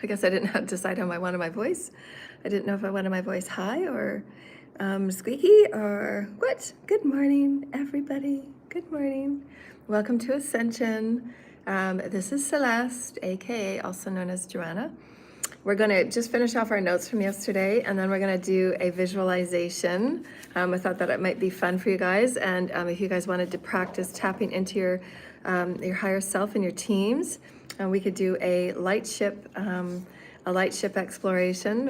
I guess I didn't have to decide how I wanted my voice. I didn't know if I wanted my voice high or squeaky or what. Good morning, everybody. Good morning. Welcome to Ascension. This is Celeste, aka also known as Joanna. We're going to just finish off our notes from yesterday, and then we're going to do a visualization. I thought that it might be fun for you guys, and if you guys wanted to practice tapping into your higher self and your teams, we could do a light ship exploration.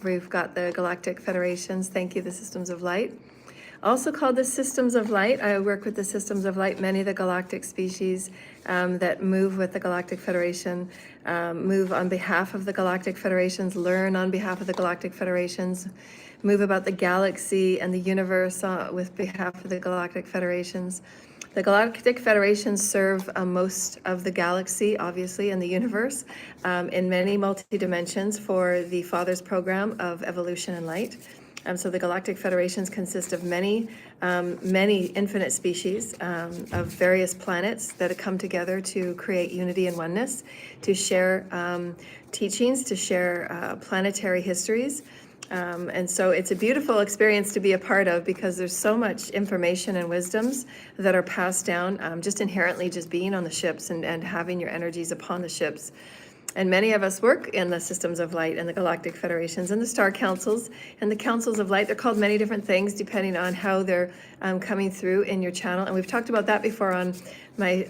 We've got the Galactic Federations. Thank you, the Systems of Light. Also called the Systems of Light. I work with the Systems of Light. Many of the galactic species that move with the Galactic Federation move on behalf of the Galactic Federations, learn on behalf of the Galactic Federations, move about the galaxy and the universe with behalf of the Galactic Federations. The Galactic Federations serve most of the galaxy, obviously, and the universe in many multi-dimensions for the Father's program of evolution and light. So the Galactic Federations consist of many infinite species of various planets that have come together to create unity and oneness, to share teachings, to share planetary histories. And so it's a beautiful experience to be a part of, because there's so much information and wisdoms that are passed down just inherently, just being on the ships and having your energies upon the ships. And many of us work in the Systems of Light and the Galactic Federations and the Star Councils and the Councils of Light. They're called many different things depending on how they're coming through in your channel. And we've talked about that before on my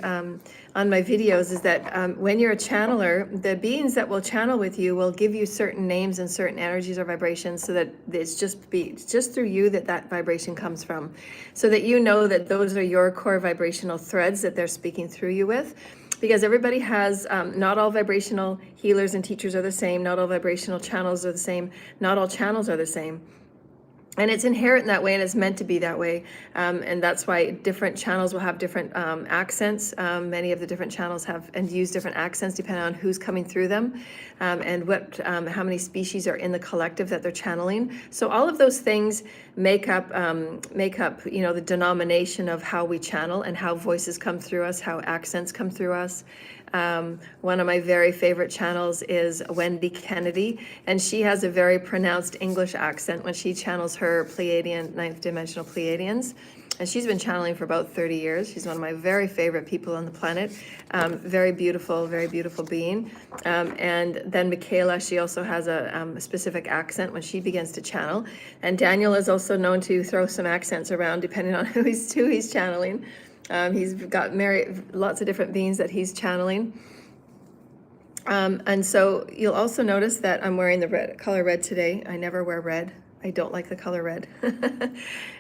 videos, is that when you're a channeler, the beings that will channel with you will give you certain names and certain energies or vibrations, so that it's just through you that vibration comes from, so that you know that those are your core vibrational threads that they're speaking through you with. Because everybody has, not all vibrational healers and teachers are the same, not all vibrational channels are the same, not all channels are the same. And it's inherent that way, and it's meant to be that way. And that's why different channels will have different accents. Many of the different channels have and use different accents depending on who's coming through them, and how many species are in the collective that they're channeling. So all of those things make up the denomination of how we channel and how voices come through us, how accents come through us. One of my very favorite channels is Wendy Kennedy, and she has a very pronounced English accent when she channels her Pleiadian, ninth dimensional Pleiadians. And she's been channeling for about 30 years. She's one of my very favorite people on the planet. Very beautiful being. And then Michaela, she also has a specific accent when she begins to channel. And Daniel is also known to throw some accents around depending on who he's channeling. He's got lots of different beings that he's channeling. And so you'll also notice that I'm wearing the color red today. I never wear red. I don't like the color red.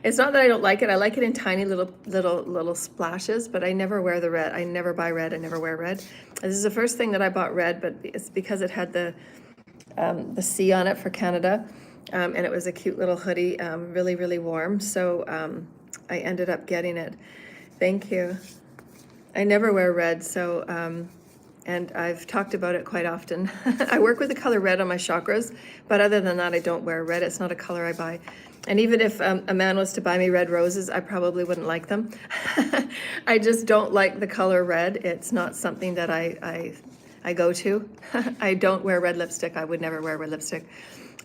It's not that I don't like it. I like it in tiny little splashes, but I never wear the red. I never buy red. I never wear red. This is the first thing that I bought red, but it's because it had the C on it for Canada, and it was a cute little hoodie, really warm. So I ended up getting it. Thank you. I never wear red, so and I've talked about it quite often. I work with the color red on my chakras, but other than that, I don't wear red. It's not a color I buy. And even if a man was to buy me red roses, I probably wouldn't like them. I just don't like the color red. It's not something that I go to. I don't wear red lipstick. I would never wear red lipstick.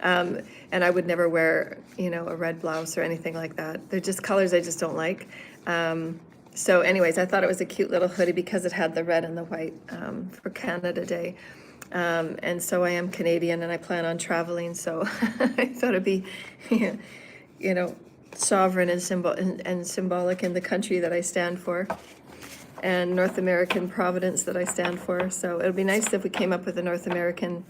And I would never wear, a red blouse or anything like that. They're just colors I just don't like. So anyways, I thought it was a cute little hoodie because it had the red and the white for Canada Day. And so I am Canadian and I plan on traveling. So I thought it'd be, sovereign and symbolic in the country that I stand for, and North American providence that I stand for. So it would be nice if we came up with a North American,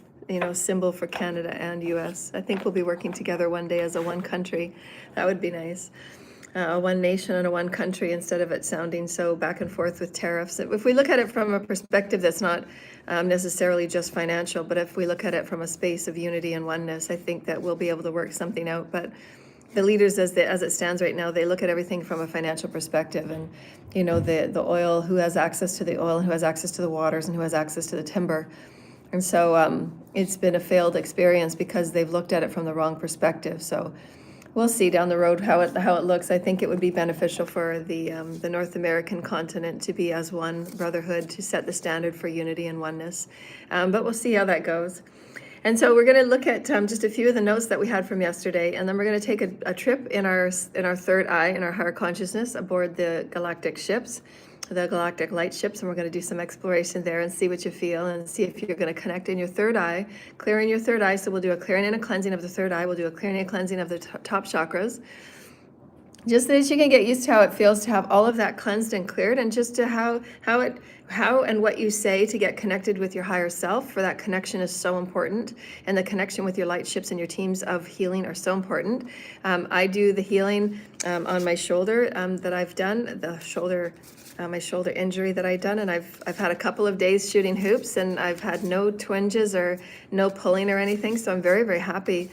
symbol for Canada and US. I think we'll be working together one day as a one country. That would be nice. A one nation and a one country, instead of it sounding so back and forth with tariffs. If we look at it from a perspective that's not necessarily just financial, but if we look at it from a space of unity and oneness, I think that we'll be able to work something out. But the leaders, as it stands right now, they look at everything from a financial perspective, and the oil, who has access to the oil, and who has access to the waters, and who has access to the timber. And so it's been a failed experience because they've looked at it from the wrong perspective. So We'll see down the road how it looks. I think it would be beneficial for the North American continent to be as one brotherhood, to set the standard for unity and oneness. But we'll see how that goes. And so we're going to look at just a few of the notes that we had from yesterday, and then we're going to take a trip in our third eye, in our higher consciousness, aboard the galactic ships, the galactic light ships, and we're going to do some exploration there and see what you feel and see if you're going to connect in your third eye, clearing your third eye. So we'll do a clearing and a cleansing of the third eye. We'll do a clearing and cleansing of the top chakras, just so that you can get used to how it feels to have all of that cleansed and cleared, and just to how and what you say to get connected with your higher self. For that connection is so important, and the connection with your light ships and your teams of healing are so important. I do the healing on my shoulder that I've done, my shoulder injury that I've done, and I've had a couple of days shooting hoops, and I've had no twinges or no pulling or anything. So I'm very, very happy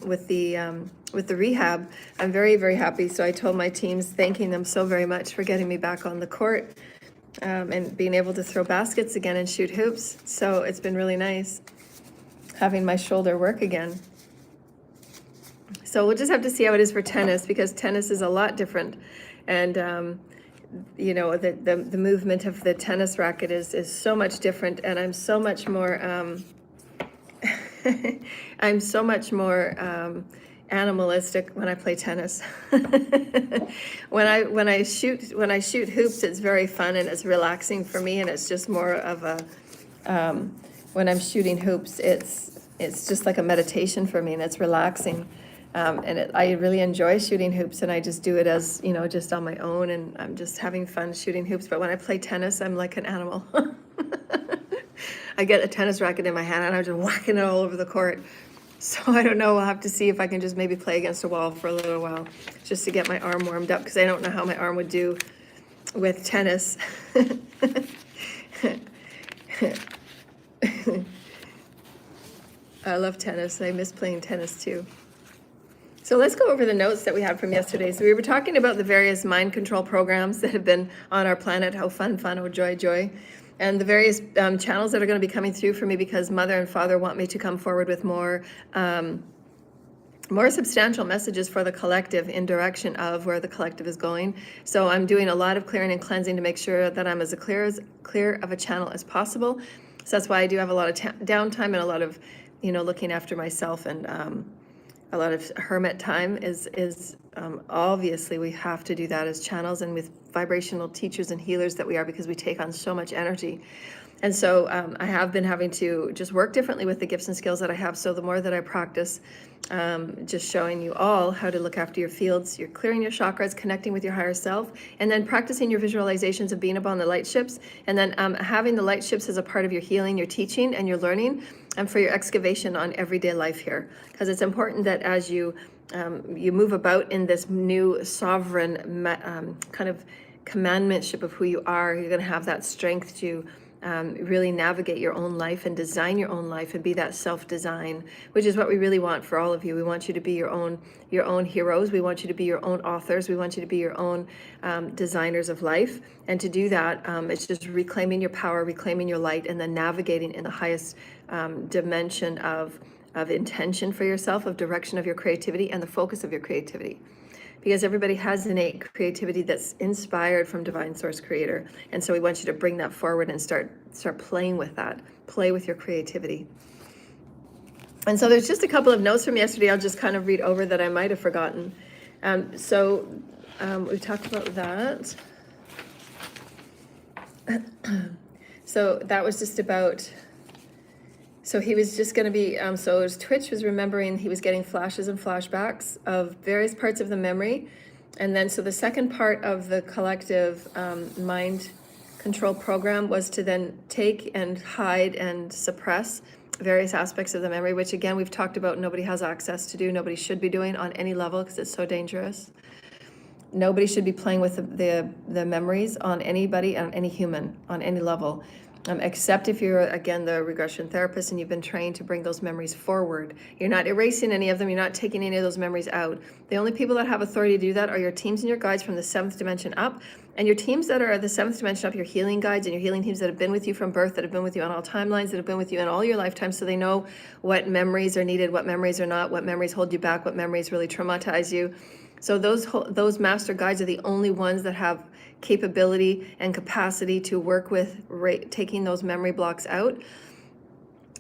with the rehab. I'm very, very happy. So I told my teams, thanking them so very much for getting me back on the court and being able to throw baskets again and shoot hoops. So it's been really nice having my shoulder work again. So we'll just have to see how it is for tennis, because tennis is a lot different. And you know, the movement of the tennis racket is so much different, and I'm so much more animalistic when I play tennis. when I shoot hoops, it's very fun and it's relaxing for me, and it's just more of a when I'm shooting hoops, it's just like a meditation for me, and it's relaxing. I really enjoy shooting hoops, and I just do it as, you know, just on my own, and I'm just having fun shooting hoops. But when I play tennis, I'm like an animal. I get a tennis racket in my hand and I'm just whacking it all over the court. So I don't know, we'll have to see if I can just maybe play against a wall for a little while, just to get my arm warmed up, because I don't know how my arm would do with tennis. I love tennis. I miss playing tennis too. So let's go over the notes that we had from yesterday. So we were talking about the various mind control programs that have been on our planet. Oh, fun, oh, joy, joy. And the various channels that are going to be coming through for me, because Mother and Father want me to come forward with more substantial messages for the collective, in direction of where the collective is going. So I'm doing a lot of clearing and cleansing to make sure that I'm as clear of a channel as possible. So that's why I do have a lot of downtime and a lot of, you know, looking after myself, and a lot of hermit time is obviously we have to do that as channels and with vibrational teachers and healers that we are, because we take on so much energy. And so I have been having to just work differently with the gifts and skills that I have. So the more that I practice, just showing you all how to look after your fields, you're clearing your chakras, connecting with your higher self, and then practicing your visualizations of being upon the light ships, and then having the light ships as a part of your healing, your teaching, and your learning, and for your excavation on everyday life here. Because it's important that as you move about in this new sovereign kind of commandmentship of who you are, you're going to have that strength to really navigate your own life and design your own life and be that self-design, which is what we really want for all of you. We want you to be your own heroes. We want you to be your own authors. We want you to be your own designers of life. And to do that, it's just reclaiming your power, reclaiming your light, and then navigating in the highest dimension of intention for yourself, of direction of your creativity, and the focus of your creativity. Because everybody has innate creativity that's inspired from Divine Source Creator. And so we want you to bring that forward and start playing with that. Play with your creativity. And so there's just a couple of notes from yesterday I'll just kind of read over that I might have forgotten. We talked about that. So that was just about... So he was just going to be, so his Twitch was remembering he was getting flashes and flashbacks of various parts of the memory. And then, so the second part of the collective mind control program was to then take and hide and suppress various aspects of the memory, which again, we've talked about, nobody has access to do, nobody should be doing on any level, because it's so dangerous. Nobody should be playing with the memories on anybody, on any human, on any level. Except if you're, again, the regression therapist and you've been trained to bring those memories forward. You're not erasing any of them. You're not taking any of those memories out. The only people that have authority to do that are your teams and your guides from the 7th dimension up. And your teams that are the 7th dimension up, your healing guides and your healing teams that have been with you from birth, that have been with you on all timelines, that have been with you in all your lifetimes, so they know what memories are needed, what memories are not, what memories hold you back, what memories really traumatize you. So those master guides are the only ones that have capability and capacity to work with taking those memory blocks out.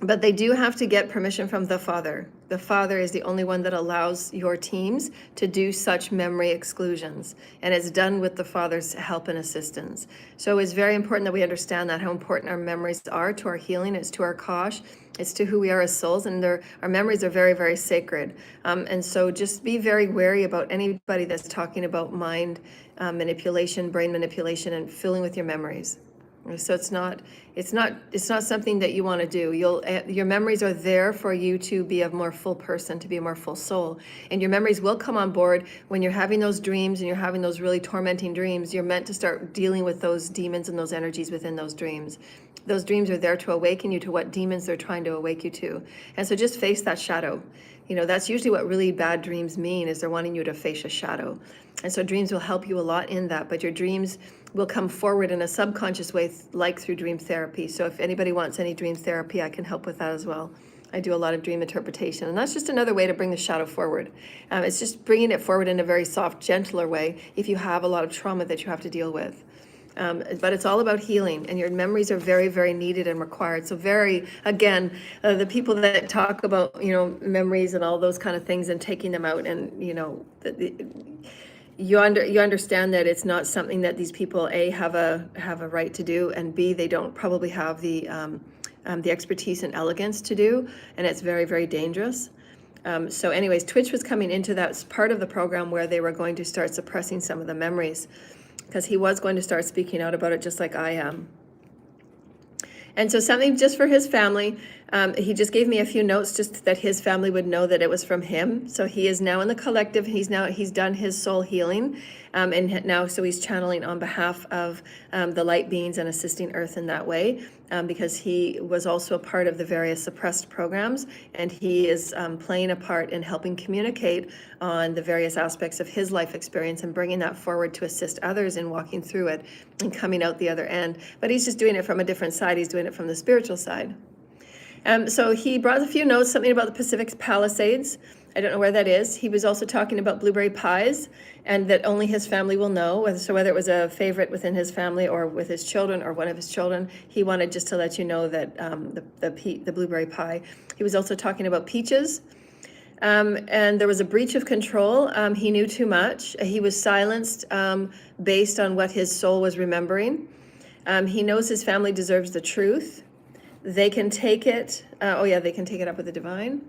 But they do have to get permission from the Father. The Father is the only one that allows your teams to do such memory exclusions. And it's done with the Father's help and assistance. So it's very important that we understand that, how important our memories are to our healing. It's to our kosh. It's to who we are as souls. And our memories are very, very sacred. And so just be very wary about anybody that's talking about mind manipulation, brain manipulation, and filling with your memories. So it's not something that you want to do. Your memories are there for you to be a more full person, to be a more full soul. And your memories will come on board when you're having those dreams and you're having those really tormenting dreams. You're meant to start dealing with those demons and those energies within those dreams. Those dreams are there to awaken you to what demons they're trying to awake you to. And so just face that shadow. That's usually what really bad dreams mean, is they're wanting you to face a shadow. And so dreams will help you a lot in that, but your dreams will come forward in a subconscious way, like through dream therapy. So if anybody wants any dream therapy, I can help with that as well. I do a lot of dream interpretation, and that's just another way to bring the shadow forward. It's just bringing it forward in a very soft, gentler way if you have a lot of trauma that you have to deal with. But it's all about healing, and your memories are very, very needed and required. So again, the people that talk about, memories and all those kind of things and taking them out, and, you understand that it's not something that these people, A, have a right to do, and B, they don't probably have the expertise and elegance to do, and it's very, very dangerous. So anyways, Twitch was coming into that part of the program where they were going to start suppressing some of the memories, because he was going to start speaking out about it just like I am. And so something just for his family, he just gave me a few notes just that his family would know that it was from him. So he is now in the collective. He's done his soul healing. And now, so he's channeling on behalf of the light beings and assisting Earth in that way, because he was also a part of the various suppressed programs, and he is playing a part in helping communicate on the various aspects of his life experience and bringing that forward to assist others in walking through it and coming out the other end. But he's just doing it from a different side. He's doing it from the spiritual side. So he brought a few notes, something about the Pacific Palisades. I don't know where that is. He was also talking about blueberry pies, and that only his family will know. So whether it was a favorite within his family or with his children or one of his children, he wanted just to let you know that the blueberry pie. He was also talking about peaches. And there was a breach of control. He knew too much. He was silenced based on what his soul was remembering. He knows his family deserves the truth. They can take it. They can take it up with the divine.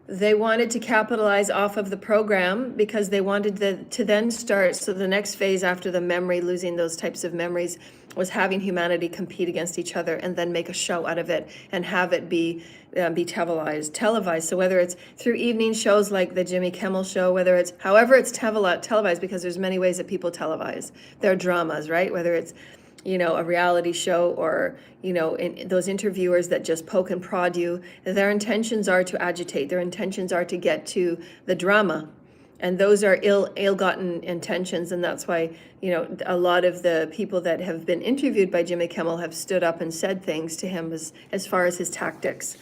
They wanted to capitalize off of the program because they wanted to then start. So the next phase after the memory, losing those types of memories, was having humanity compete against each other and then make a show out of it and have it be televised. So whether it's through evening shows like the Jimmy Kimmel show, however it's televised, because there's many ways that people televise their dramas, right? Whether it's a reality show or, those interviewers that just poke and prod you, their intentions are to agitate. Their intentions are to get to the drama. And those are ill-gotten intentions. And that's why, a lot of the people that have been interviewed by Jimmy Kimmel have stood up and said things to him as far as his tactics.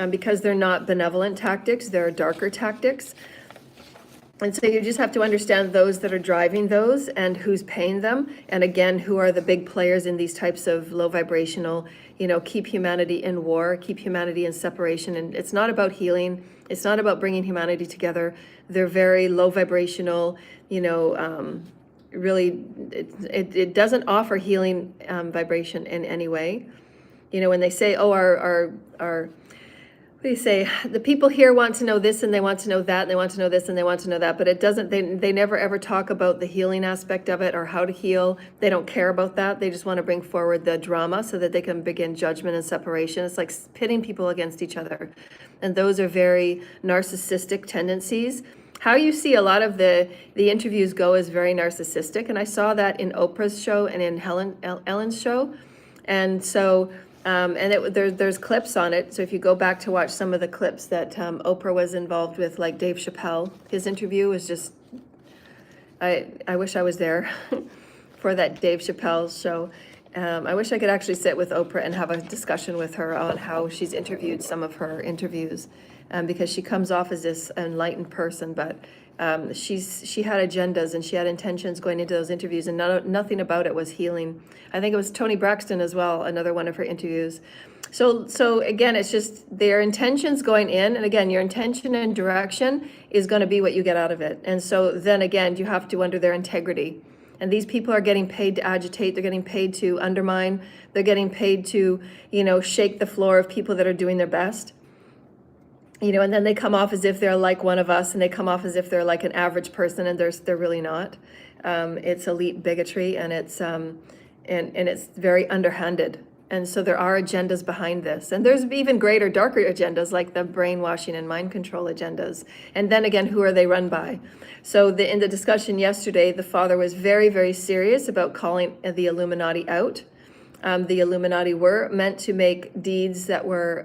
Because they're not benevolent tactics, they're darker tactics. And so you just have to understand those that are driving those and who's paying them. And again, who are the big players in these types of low vibrational, keep humanity in war, keep humanity in separation. And it's not about healing. It's not about bringing humanity together. They're very low vibrational, really, it doesn't offer healing vibration in any way. When they say, the people here want to know this and they want to know that and they want to know this and they want to know that, but it doesn't, they never ever talk about the healing aspect of it or how to heal. They don't care about that. They just want to bring forward the drama so that they can begin judgment and separation. It's like pitting people against each other. And those are very narcissistic tendencies. How you see a lot of the interviews go is very narcissistic. And I saw that in Oprah's show and in Ellen's show. And so, there's clips on it. So if you go back to watch some of the clips that Oprah was involved with, like Dave Chappelle, his interview was just, I wish I was there for that Dave Chappelle show. I wish I could actually sit with Oprah and have a discussion with her on how she's interviewed some of her interviews, because she comes off as this enlightened person, but she had agendas and she had intentions going into those interviews, and nothing about it was healing. I think it was Toni Braxton as well, another one of her interviews. So again, it's just their intentions going in, and again, your intention and direction is going to be what you get out of it. And so then again, you have to under their integrity. And these people are getting paid to agitate, they're getting paid to undermine, they're getting paid to, shake the floor of people that are doing their best. And then they come off as if they're like one of us, and they come off as if they're like an average person, and they're really not. It's elite bigotry, and it's very underhanded. And so there are agendas behind this. And there's even greater, darker agendas, like the brainwashing and mind control agendas. And then again, who are they run by? So in the discussion yesterday, the father was very, very serious about calling the Illuminati out. The Illuminati were meant to make deeds that were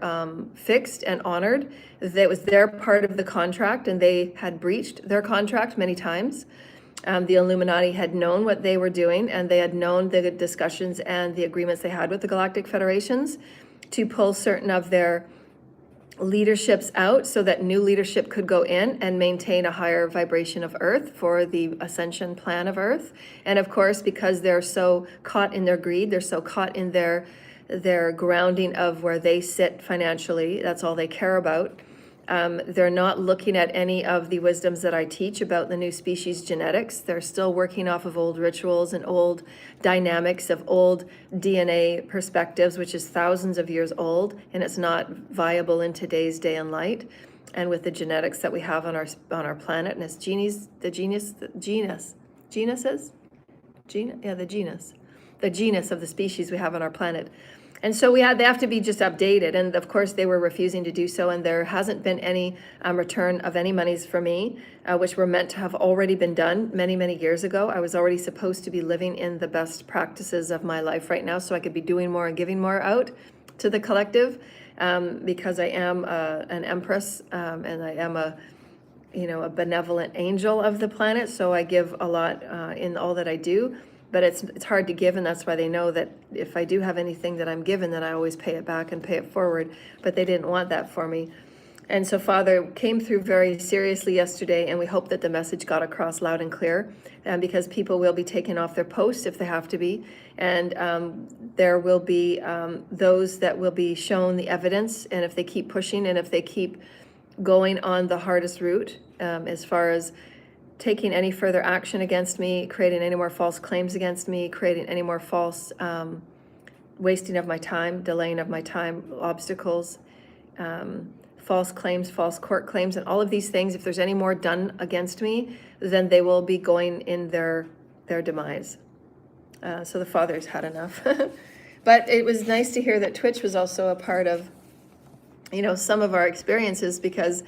fixed and honored. That was their part of the contract, and they had breached their contract many times. The Illuminati had known what they were doing, and they had known the discussions and the agreements they had with the Galactic Federations to pull certain of their leaderships out so that new leadership could go in and maintain a higher vibration of Earth for the ascension plan of Earth. And of course, because they're so caught in their greed, they're so caught in their grounding of where they sit financially, that's all they care about. They're not looking at any of the wisdoms that I teach about the new species genetics. They're still working off of old rituals and old dynamics of old DNA perspectives, which is thousands of years old, and it's not viable in today's day and light. And with the genetics that we have on our planet, and it's the genus of the species we have on our planet. And so they have to be just updated. And of course, they were refusing to do so. And there hasn't been any return of any monies for me, which were meant to have already been done many, many years ago. I was already supposed to be living in the best practices of my life right now, so I could be doing more and giving more out to the collective, because I am an empress, and I am a benevolent angel of the planet. So I give a lot in all that I do. But it's hard to give, and that's why they know that if I do have anything that I'm given, then I always pay it back and pay it forward. But they didn't want that for me. And so Father came through very seriously yesterday, and we hope that the message got across loud and clear, because people will be taken off their posts if they have to be. And there will be those that will be shown the evidence, and if they keep pushing and if they keep going on the hardest route, as far as taking any further action against me, creating any more false claims against me, creating any more false wasting of my time, delaying of my time, obstacles, false claims, false court claims, and all of these things, if there's any more done against me, then they will be going in their demise. So the Father's had enough. But it was nice to hear that Twitch was also a part of, some of our experiences, because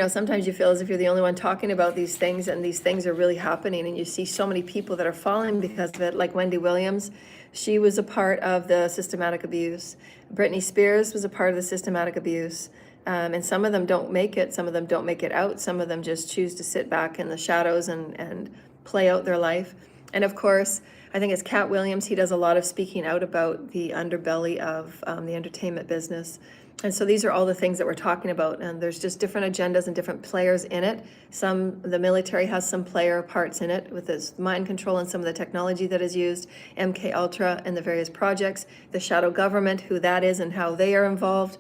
sometimes you feel as if you're the only one talking about these things, and these things are really happening, and you see so many people that are falling because of it, like Wendy Williams. She was a part of the systematic abuse. Britney Spears was a part of the systematic abuse. And some of them don't make it. Some of them don't make it out. Some of them just choose to sit back in the shadows and play out their life. And of course, I think it's Cat Williams. He does a lot of speaking out about the underbelly of the entertainment business. And so these are all the things that we're talking about, and there's just different agendas and different players in it. The military has some player parts in it with its mind control and some of the technology that is used, MK Ultra and the various projects, the shadow government, who that is and how they are involved.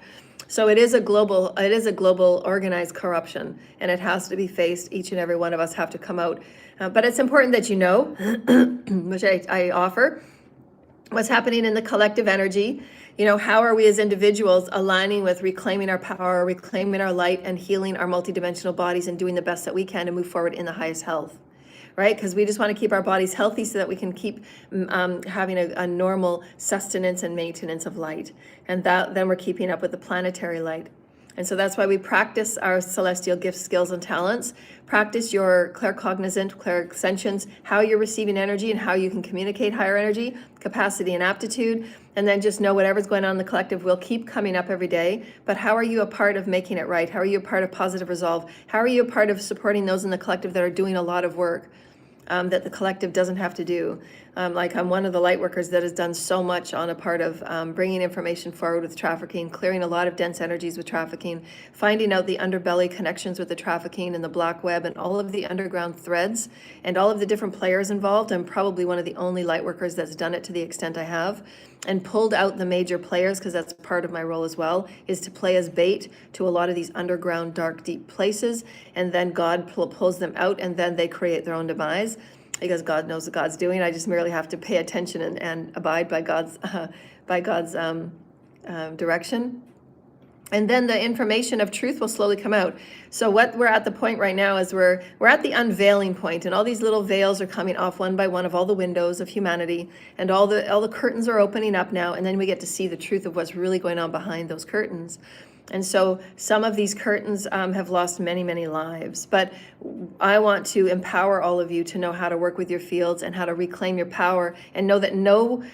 So it is a global organized corruption, and it has to be faced. Each and every one of us have to come out. But it's important that you know, which I offer, what's happening in the collective energy. How are we as individuals aligning with reclaiming our power, reclaiming our light, and healing our multidimensional bodies, and doing the best that we can to move forward in the highest health, right? Because we just want to keep our bodies healthy so that we can keep having a normal sustenance and maintenance of light. And then we're keeping up with the planetary light. And so that's why we practice our celestial gifts, skills, and talents. Practice your claircognizant, clairsentience, how you're receiving energy and how you can communicate higher energy, capacity and aptitude. And then just know whatever's going on in the collective will keep coming up every day. But how are you a part of making it right? How are you a part of positive resolve? How are you a part of supporting those in the collective that are doing a lot of work that the collective doesn't have to do? Like I'm one of the light workers that has done so much on a part of bringing information forward with trafficking, clearing a lot of dense energies with trafficking, finding out the underbelly connections with the trafficking and the black web and all of the underground threads and all of the different players involved. I'm probably one of the only light workers that's done it to the extent I have, and pulled out the major players, because that's part of my role as well, is to play as bait to a lot of these underground dark deep places, and then God pulls them out and then they create their own demise, because God knows what God's doing. I just merely have to pay attention and abide by God's direction. And then the information of truth will slowly come out. So what we're at the point right now is we're at the unveiling point, and all these little veils are coming off one by one of all the windows of humanity, and all the curtains are opening up now, and then we get to see the truth of what's really going on behind those curtains. And so some of these curtains have lost many, many lives. But I want to empower all of you to know how to work with your fields and how to reclaim your power, and know that no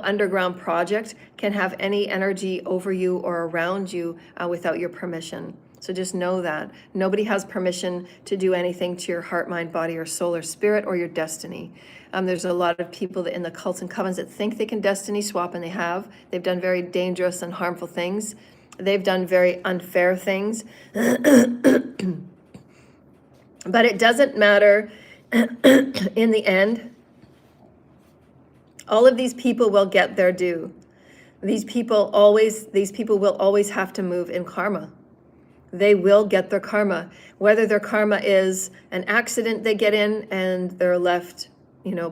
underground project can have any energy over you or around you without your permission. So just know that. Nobody has permission to do anything to your heart, mind, body, or soul, or spirit, or your destiny. There's a lot of people that in the cults and covens that think they can destiny swap, and they have. They've done very dangerous and harmful things. They've done very unfair things. But it doesn't matter in the end. All of these people will get their due. These people will always have to move in karma. They will get their karma. Whether their karma is an accident they get in and they're left,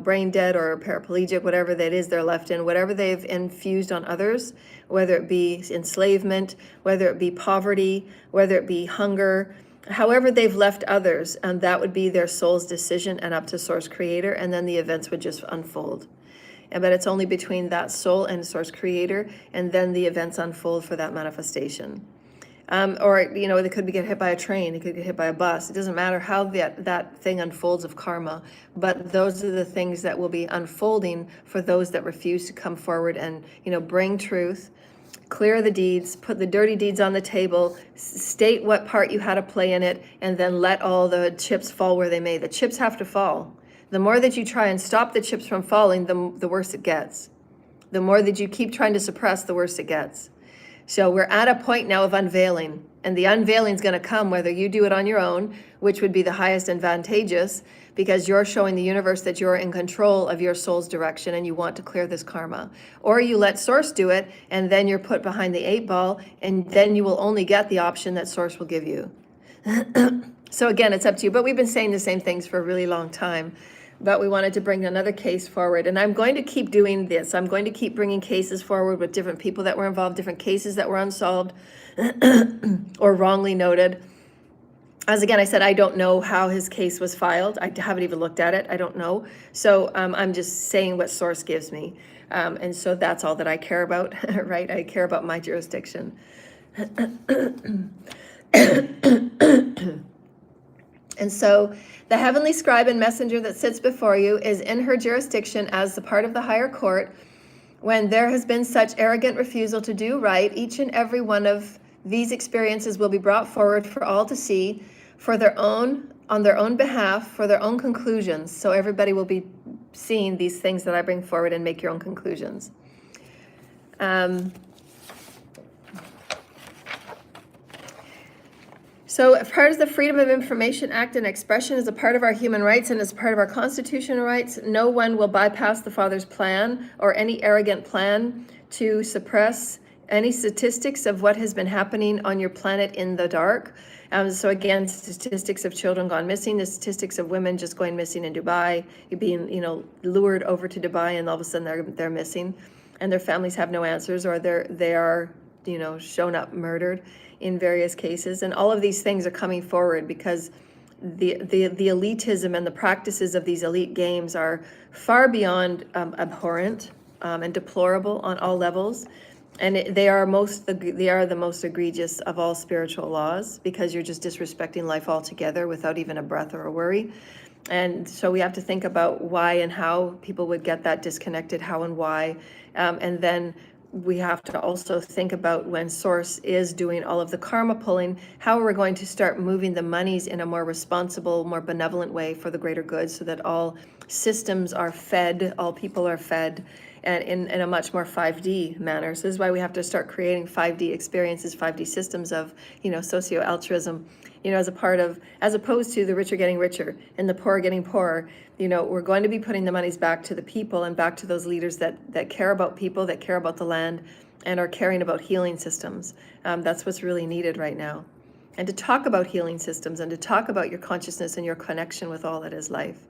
brain dead or paraplegic, whatever that is they're left in, whatever they've infused on others, whether it be enslavement, whether it be poverty, whether it be hunger, however they've left others, and that would be their soul's decision and up to Source Creator, and then the events would just unfold. But it's only between that soul and Source Creator, and then the events unfold for that manifestation. Or they could get hit by a train, they could get hit by a bus. It doesn't matter how that thing unfolds of karma, but those are the things that will be unfolding for those that refuse to come forward and bring truth, clear the deeds, put the dirty deeds on the table, state what part you had to play in it, and then let all the chips fall where they may. The chips have to fall. The more that you try and stop the chips from falling, the worse it gets. The more that you keep trying to suppress, the worse it gets. So we're at a point now of unveiling, and the unveiling is going to come whether you do it on your own, which would be the highest advantageous, because you're showing the universe that you're in control of your soul's direction and you want to clear this karma. Or you let Source do it, and then you're put behind the 8-ball, and then you will only get the option that Source will give you. So again, it's up to you. But we've been saying the same things for a really long time. But we wanted to bring another case forward. And I'm going to keep doing this. I'm going to keep bringing cases forward with different people that were involved, different cases that were unsolved or wrongly noted. As again, I said, I don't know how his case was filed. I haven't even looked at it. I don't know. So I'm just saying what Source gives me. And so that's all that I care about, right? I care about my jurisdiction. And so the heavenly scribe and messenger that sits before you is in her jurisdiction as the part of the higher court. When there has been such arrogant refusal to do right, each and every one of these experiences will be brought forward for all to see, on their own behalf, for their own conclusions. So everybody will be seeing these things that I bring forward and make your own conclusions. So as part of the Freedom of Information Act and expression is a part of our human rights and is part of our constitutional rights. No one will bypass the Father's plan or any arrogant plan to suppress any statistics of what has been happening on your planet in the dark. So again, statistics of children gone missing, the statistics of women just going missing in Dubai, being lured over to Dubai, and all of a sudden they're missing, and their families have no answers, or they are shown up murdered in various cases. And all of these things are coming forward because the elitism and the practices of these elite games are far beyond abhorrent and deplorable on all levels. And they are the most egregious of all spiritual laws, because you're just disrespecting life altogether without even a breath or a worry. And so we have to think about why and how people would get that disconnected, how and why. And then we have to also think about, when Source is doing all of the karma pulling, how we're going to start moving the monies in a more responsible, more benevolent way for the greater good, so that all systems are fed, all people are fed, and in a much more 5D manner. So this is why we have to start creating 5D experiences, 5D systems of, socio-altruism, as opposed to the rich are getting richer and the poor are getting poorer. We're going to be putting the monies back to the people and back to those leaders that care about people, that care about the land, and are caring about healing systems. That's what's really needed right now. And to talk about healing systems, and to talk about your consciousness and your connection with all that is life.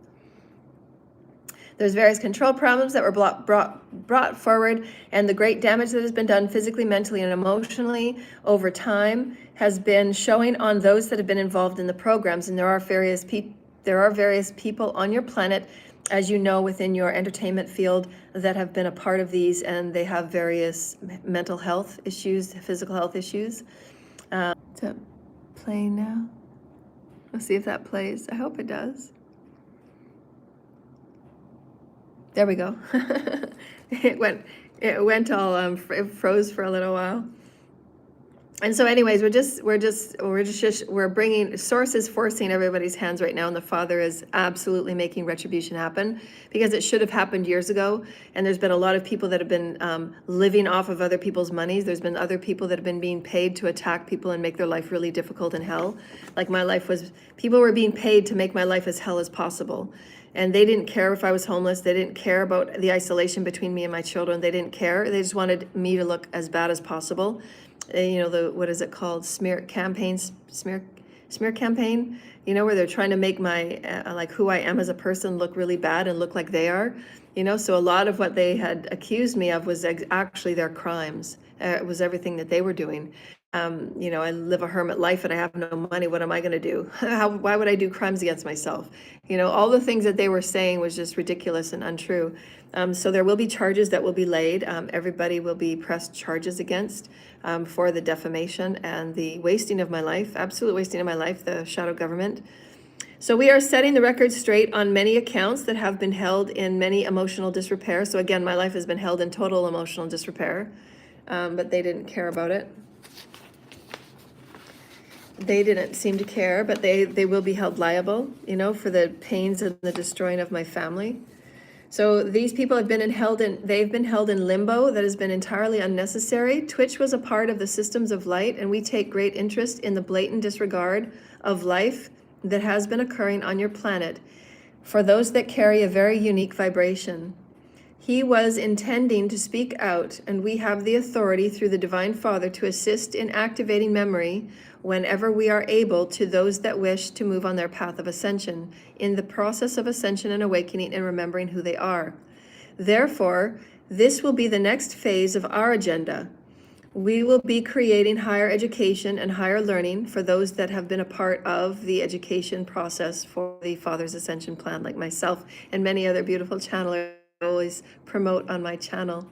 There's various control problems that were brought forward, and the great damage that has been done physically, mentally, and emotionally over time has been showing on those that have been involved in the programs. And there are various people on your planet, as you know, within your entertainment field, that have been a part of these, and they have various mental health issues, physical health issues. Is that playing now? Let's see if that plays. I hope it does. There we go. It went all it froze for a little while. And so anyways, we're bringing, Source is forcing everybody's hands right now, and the Father is absolutely making retribution happen, because it should have happened years ago. And there's been a lot of people that have been living off of other people's monies. There's been other people that have been being paid to attack people and make their life really difficult in hell. Like my life was, people were being paid to make my life as hell as possible. And they didn't care if I was homeless. They didn't care about the isolation between me and my children. They didn't care. They just wanted me to look as bad as possible. What is it called? Smear campaign, where they're trying to make my, like who I am as a person look really bad and look like they are. So a lot of what they had accused me of was actually their crimes. It was everything that they were doing. I live a hermit life and I have no money. What am I going to do? Why would I do crimes against myself? All the things that they were saying was just ridiculous and untrue. So there will be charges that will be laid. Everybody will be pressed charges against for the defamation and the wasting of my life, absolute wasting of my life, the shadow government. So we are setting the record straight on many accounts that have been held in many emotional disrepair. So again, my life has been held in total emotional disrepair, but they didn't care about it. They didn't seem to care, but they will be held liable, for the pains and the destroying of my family. So these people they've been held in limbo that has been entirely unnecessary. Twitch was a part of the systems of light, and we take great interest in the blatant disregard of life that has been occurring on your planet for those that carry a very unique vibration. He was intending to speak out, and we have the authority through the Divine Father to assist in activating memory whenever we are able to those that wish to move on their path of ascension, in the process of ascension and awakening and remembering who they are. Therefore, this will be the next phase of our agenda. We will be creating higher education and higher learning for those that have been a part of the education process for the Father's Ascension Plan, like myself and many other beautiful channelers I always promote on my channel.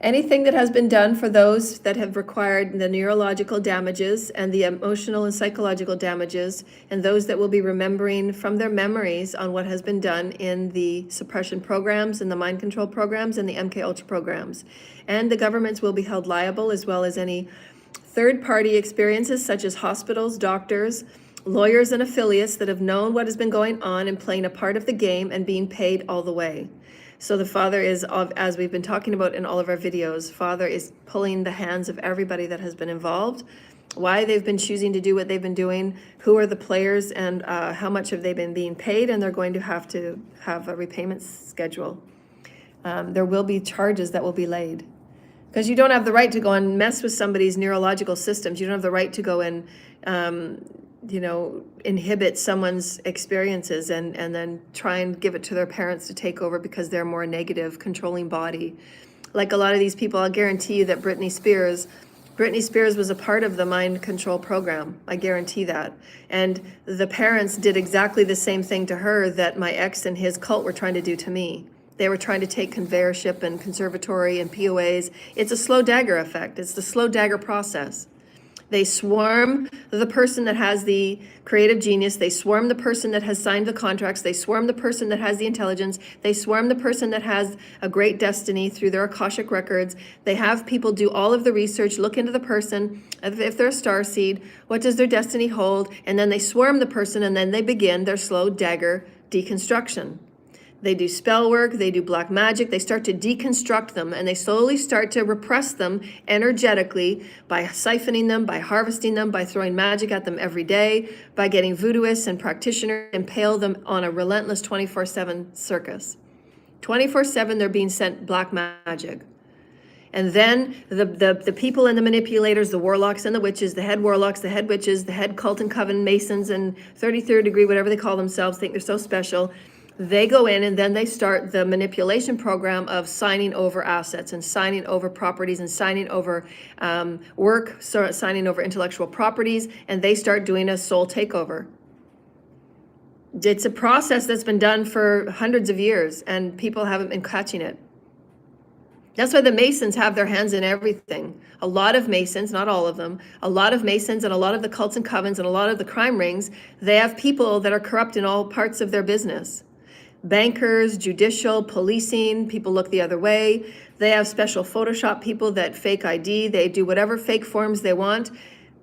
Anything that has been done for those that have required the neurological damages and the emotional and psychological damages, and those that will be remembering from their memories on what has been done in the suppression programs and the mind control programs and the MK Ultra programs. And the governments will be held liable, as well as any third-party experiences such as hospitals, doctors, lawyers, and affiliates that have known what has been going on and playing a part of the game and being paid all the way. So the Father is, as we've been talking about in all of our videos, Father is pulling the hands of everybody that has been involved, why they've been choosing to do what they've been doing, who are the players, and how much have they been being paid, and they're going to have a repayment schedule. There will be charges that will be laid. Because you don't have the right to go and mess with somebody's neurological systems. You don't have the right to go and inhibit someone's experiences and then try and give it to their parents to take over because they're more negative, controlling body. Like a lot of these people, I'll guarantee you that Britney Spears was a part of the mind control program. I guarantee that. And the parents did exactly the same thing to her that my ex and his cult were trying to do to me. They were trying to take conveyorship and conservatory and POAs. It's a slow dagger effect. It's the slow dagger process. They swarm the person that has the creative genius. They swarm the person that has signed the contracts. They swarm the person that has the intelligence. They swarm the person that has a great destiny through their Akashic records. They have people do all of the research, look into the person, if they're a star seed, what does their destiny hold, and then they swarm the person, and then they begin their slow dagger deconstruction. They do spell work, they do black magic, they start to deconstruct them, and they slowly start to repress them energetically by siphoning them, by harvesting them, by throwing magic at them every day, by getting voodooists and practitioners, impale them on a relentless 24/7 circus. 24/7 they're being sent black magic. And then the people and the manipulators, the warlocks and the witches, the head warlocks, the head witches, the head cult and coven masons and 33rd degree, whatever they call themselves, think they're so special. They go in and then they start the manipulation program of signing over assets and signing over properties and signing over work, signing over intellectual properties, and they start doing a soul takeover. It's a process that's been done for hundreds of years, and people haven't been catching it. That's why the Masons have their hands in everything. A lot of Masons, not all of them, a lot of Masons and a lot of the cults and covens and a lot of the crime rings, they have people that are corrupt in all parts of their business. Bankers, judicial, policing, people look the other way. They have special Photoshop people that fake ID. They do whatever fake forms they want.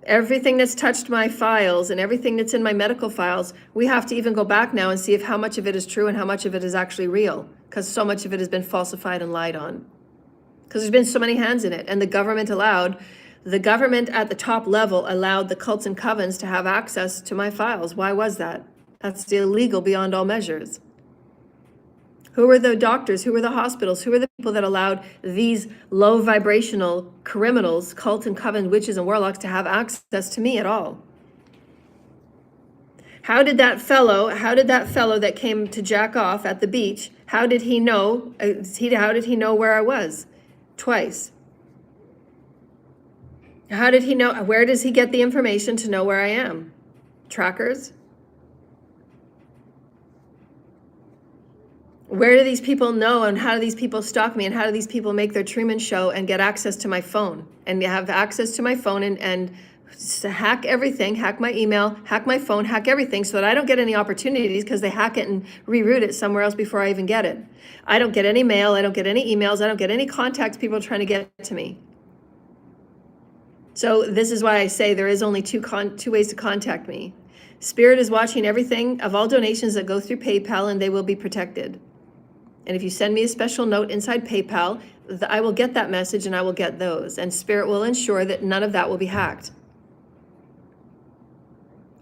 Everything that's touched my files and everything that's in my medical files, we have to even go back now and see if how much of it is true and how much of it is actually real, because so much of it has been falsified and lied on. Because there's been so many hands in it, and the government at the top level allowed the cults and covens to have access to my files. Why was that? That's illegal beyond all measures. Who were the doctors? Who were the hospitals? Who were the people that allowed these low vibrational criminals, cult and coven witches and warlocks to have access to me at all? How did that fellow that came to jack off at the beach, how did he know where I was? Twice. How did he know? Where does he get the information to know where I am? Trackers? Where do these people know, and how do these people stalk me, and how do these people make their Truman Show and get access to my phone and have access to my phone and hack everything, hack my email, hack my phone, hack everything so that I don't get any opportunities because they hack it and reroute it somewhere else before I even get it. I don't get any mail, I don't get any emails, I don't get any contacts, people trying to get to me. So this is why I say there is only two ways to contact me. Spirit is watching everything of all donations that go through PayPal, and they will be protected. And if you send me a special note inside PayPal, I will get that message and I will get those. And Spirit will ensure that none of that will be hacked.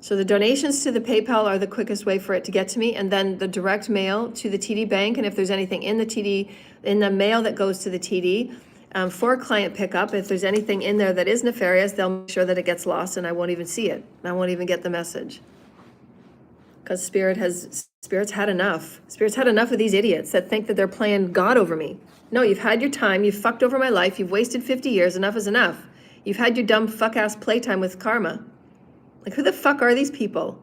So the donations to the PayPal are the quickest way for it to get to me, and then the direct mail to the TD bank. And if there's anything in the mail that goes to the TD for client pickup, if there's anything in there that is nefarious, they'll make sure that it gets lost and I won't even see it. I won't even get the message. Because Spirit's had enough. Spirit's had enough of these idiots that think that they're playing God over me. No, you've had your time. You've fucked over my life. You've wasted 50 years. Enough is enough. You've had your dumb fuck-ass playtime with karma. Like, who the fuck are these people?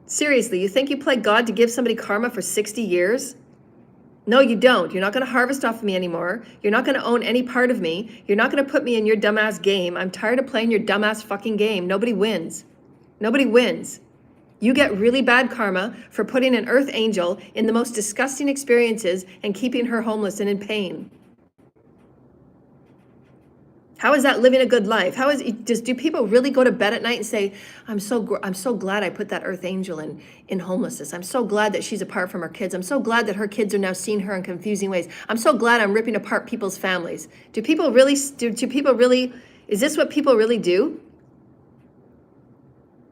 Seriously, you think you play God to give somebody karma for 60 years? No, you don't. You're not going to harvest off of me anymore. You're not going to own any part of me. You're not going to put me in your dumbass game. I'm tired of playing your dumbass fucking game. Nobody wins. Nobody wins. You get really bad karma for putting an earth angel in the most disgusting experiences and keeping her homeless and in pain. How is that living a good life? Do people really go to bed at night and say, I'm so glad I put that earth angel in homelessness. I'm so glad that she's apart from her kids. I'm so glad that her kids are now seeing her in confusing ways. I'm so glad I'm ripping apart people's families. Is this what people really do?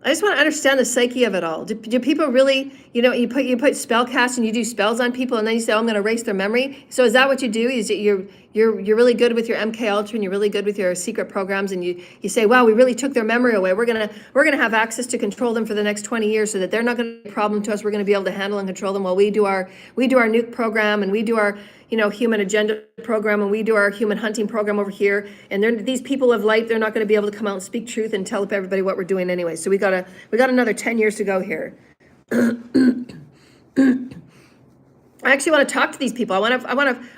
I just want to understand the psyche of it all. Do people really, you put spell cast and you do spells on people and then you say, oh, I'm going to erase their memory. So is that what you do? Is it you're really good with your MK Ultra and you're really good with your secret programs and you say, wow, we really took their memory away. We're gonna have access to control them for the next 20 years so that they're not going to be a problem to us. We're going to be able to handle and control them while we do our nuke program and we do our human agenda program and we do our human hunting program over here. And these people of light, they're not going to be able to come out and speak truth and tell everybody what we're doing anyway. So we got another 10 years to go here. I actually want to talk to these people. I want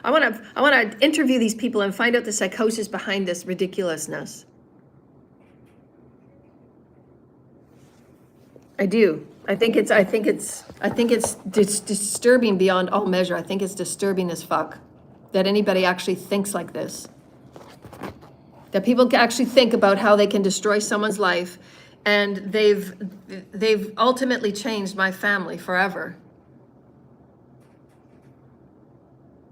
to interview these people and find out the psychosis behind this ridiculousness. I do. I think it's disturbing beyond all measure. I think it's disturbing as fuck that anybody actually thinks like this. That people can actually think about how they can destroy someone's life, and they've ultimately changed my family forever.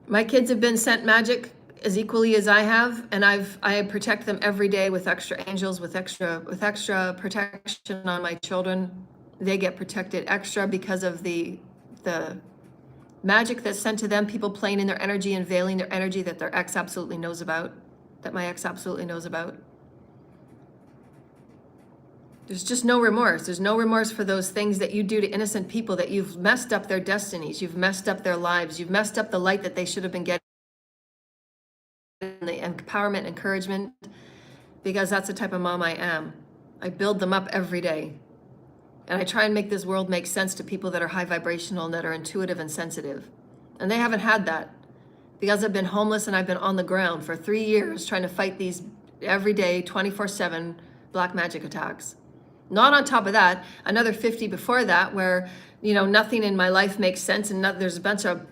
My kids have been sent magic as equally as I have, and I protect them every day with extra angels, with extra protection on my children. They get protected extra because of the magic that's sent to them, people playing in their energy and veiling their energy that their ex absolutely knows about, that my ex absolutely knows about. There's just no remorse. There's no remorse for those things that you do to innocent people, that you've messed up their destinies, you've messed up their lives, you've messed up the light that they should have been getting, the empowerment, encouragement, because that's the type of mom I am. I build them up every day. And I try and make this world make sense to people that are high vibrational and that are intuitive and sensitive. And they haven't had that, because I've been homeless and I've been on the ground for 3 years trying to fight these every day, 24/7 black magic attacks. Not on top of that, another 50 before that, where, nothing in my life makes sense, and there's a bunch of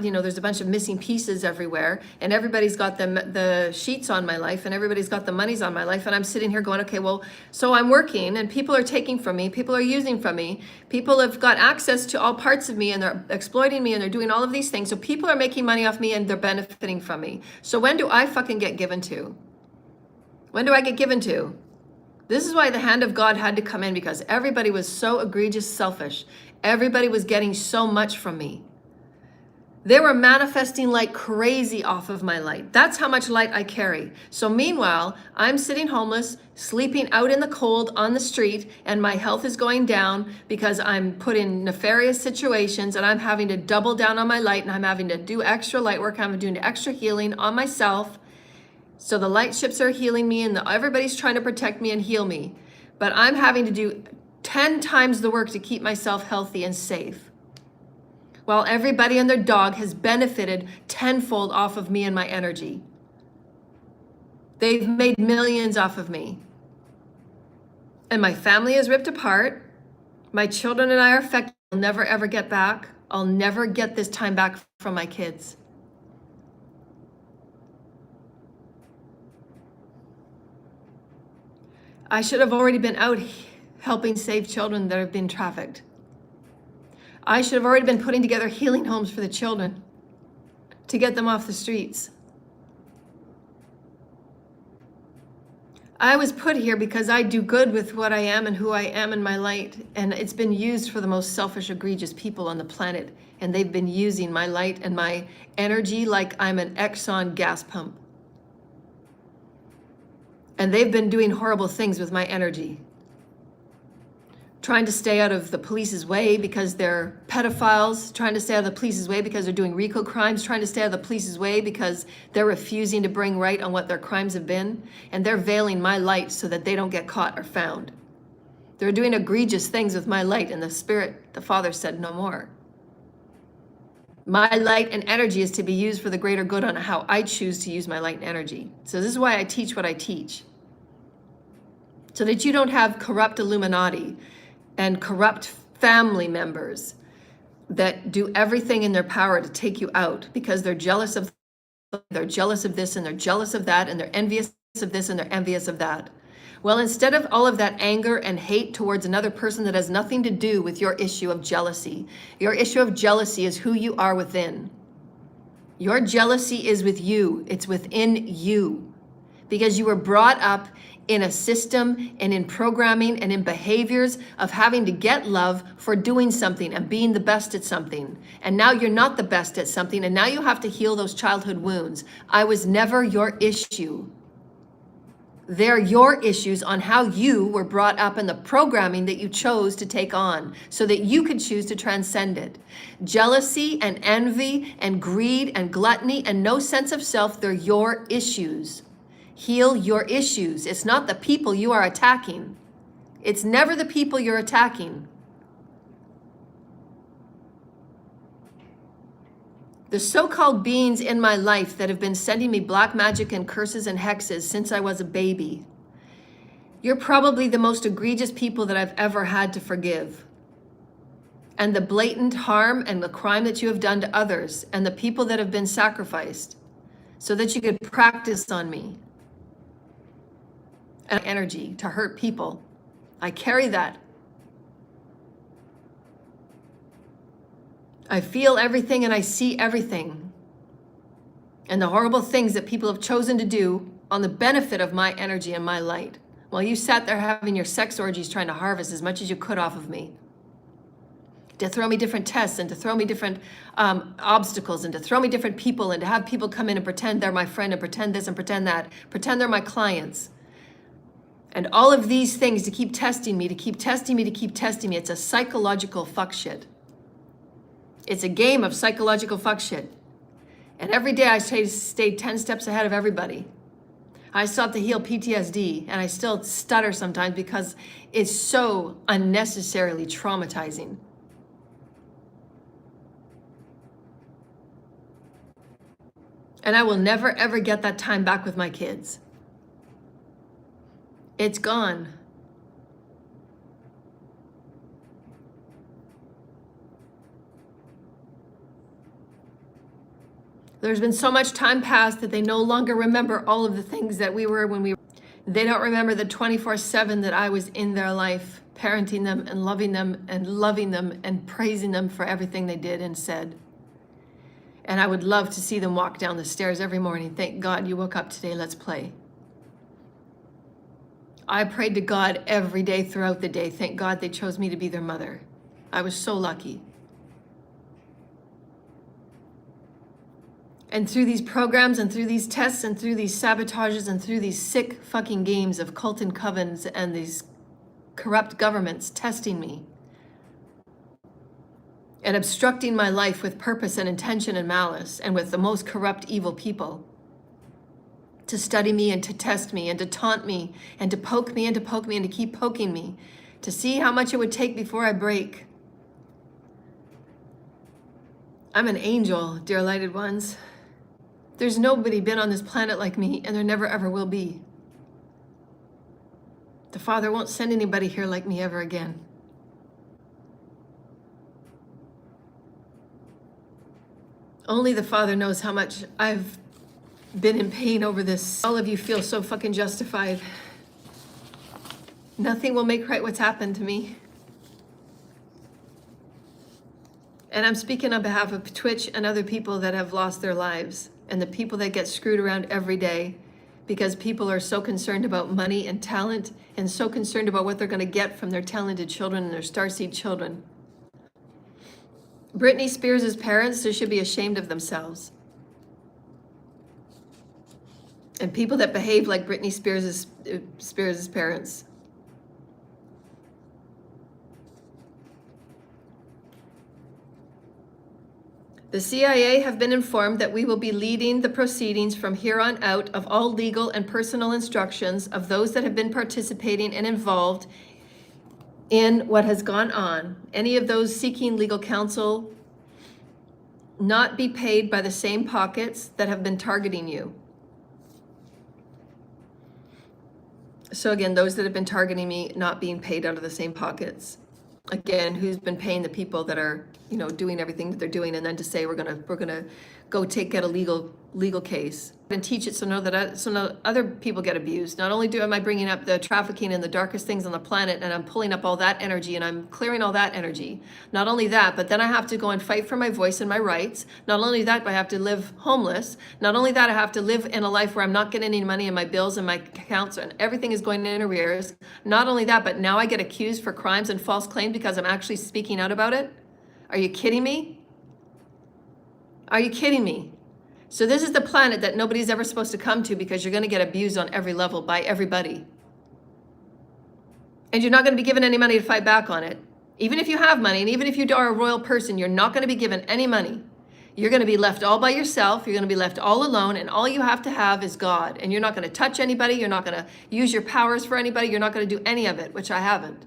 there's a bunch of missing pieces everywhere, and everybody's got the sheets on my life, and everybody's got the monies on my life, and I'm sitting here going, okay, well, so I'm working, and people are taking from me, people are using from me, people have got access to all parts of me, and they're exploiting me, and they're doing all of these things, so people are making money off me, and they're benefiting from me. So when do I fucking get given to? When do I get given to? This is why the hand of God had to come in, because everybody was so egregious selfish. Everybody was getting so much from me. They were manifesting like crazy off of my light. That's how much light I carry. So meanwhile, I'm sitting homeless, sleeping out in the cold on the street, and my health is going down because I'm put in nefarious situations, and I'm having to double down on my light, and I'm having to do extra light work. I'm doing extra healing on myself. So the light ships are healing me, and everybody's trying to protect me and heal me. But I'm having to do 10 times the work to keep myself healthy and safe, while everybody and their dog has benefited tenfold off of me and my energy. They've made millions off of me. And my family is ripped apart. My children and I are affected. I'll never ever get back. I'll never get this time back from my kids. I should have already been out helping save children that have been trafficked. I should have already been putting together healing homes for the children to get them off the streets. I was put here because I do good with what I am and who I am in my light, and it's been used for the most selfish, egregious people on the planet, and they've been using my light and my energy like I'm an Exxon gas pump. And they've been doing horrible things with my energy. Trying to stay out of the police's way because they're pedophiles, trying to stay out of the police's way because they're doing RICO crimes, trying to stay out of the police's way because they're refusing to bring right on what their crimes have been, and they're veiling my light so that they don't get caught or found. They're doing egregious things with my light, and the Spirit, the Father, said no more. My light and energy is to be used for the greater good on how I choose to use my light and energy. So this is why I teach what I teach. So that you don't have corrupt Illuminati and corrupt family members that do everything in their power to take you out because they're jealous of this, and they're jealous of that, and they're envious of this, and they're envious of that. Well, instead of all of that anger and hate towards another person that has nothing to do with your issue of jealousy, your issue of jealousy is who you are within. Your jealousy is with you. It's within you, because you were brought up in a system and in programming and in behaviors of having to get love for doing something and being the best at something. And now you're not the best at something, and now you have to heal those childhood wounds. I was never your issue. They're your issues on how you were brought up and the programming that you chose to take on so that you could choose to transcend it. Jealousy and envy and greed and gluttony and no sense of self, they're your issues. Heal your issues. It's not the people you are attacking. It's never the people you're attacking. The so-called beings in my life that have been sending me black magic and curses and hexes since I was a baby. You're probably the most egregious people that I've ever had to forgive. And the blatant harm and the crime that you have done to others and the people that have been sacrificed so that you could practice on me. And energy to hurt people. I carry that. I feel everything and I see everything. And the horrible things that people have chosen to do on the benefit of my energy and my light. While you sat there having your sex orgies trying to harvest as much as you could off of me. To throw me different tests and to throw me different obstacles and to throw me different people and to have people come in and pretend they're my friend and pretend this and pretend that. Pretend they're my clients. And all of these things to keep testing me, to keep testing me, to keep testing me. It's a psychological fuck shit. It's a game of psychological fuck shit. And every day I stayed 10 steps ahead of everybody. I still have to heal PTSD and I still stutter sometimes because it's so unnecessarily traumatizing. And I will never ever get that time back with my kids. It's gone. There's been so much time passed that they no longer remember all of the things that we were when we were. They don't remember the 24/7 that I was in their life, parenting them and loving them and loving them and praising them for everything they did and said. And I would love to see them walk down the stairs every morning. Thank God you woke up today, let's play. I prayed to God every day throughout the day. Thank God they chose me to be their mother. I was so lucky. And through these programs and through these tests and through these sabotages and through these sick fucking games of cult and covens and these corrupt governments testing me and obstructing my life with purpose and intention and malice and with the most corrupt evil people to study me and to test me and to taunt me and to poke me and to poke me and to keep poking me to see how much it would take before I break. I'm an angel, dear lighted ones. There's nobody been on this planet like me, and there never ever will be. The Father won't send anybody here like me ever again. Only the Father knows how much I've been in pain over this. All of you feel so fucking justified. Nothing will make right what's happened to me. And I'm speaking on behalf of Twitch and other people that have lost their lives and the people that get screwed around every day because people are so concerned about money and talent and so concerned about what they're going to get from their talented children and their starseed children. Britney Spears' parents, they should be ashamed of themselves. And people that behave like Britney Spears' parents. The CIA have been informed that we will be leading the proceedings from here on out of all legal and personal instructions of those that have been participating and involved in what has gone on. Any of those seeking legal counsel not be paid by the same pockets that have been targeting you. So again, those that have been targeting me not being paid out of the same pockets. Again, who's been paying the people that are, doing everything that they're doing, and then to say we're gonna go get a legal case and teach it so no other people get abused. Not only am I bringing up the trafficking and the darkest things on the planet, and I'm pulling up all that energy and I'm clearing all that energy. Not only that, but then I have to go and fight for my voice and my rights. Not only that, but I have to live homeless. Not only that, I have to live in a life where I'm not getting any money and my bills and my accounts and everything is going in arrears. Not only that, but now I get accused for crimes and false claims because I'm actually speaking out about it. Are you kidding me? Are you kidding me? So this is the planet that nobody's ever supposed to come to because you're going to get abused on every level by everybody. And you're not going to be given any money to fight back on it. Even if you have money, and even if you are a royal person, you're not going to be given any money. You're going to be left all by yourself. You're going to be left all alone, and all you have to have is God. And you're not going to touch anybody. You're not going to use your powers for anybody. You're not going to do any of it, which I haven't.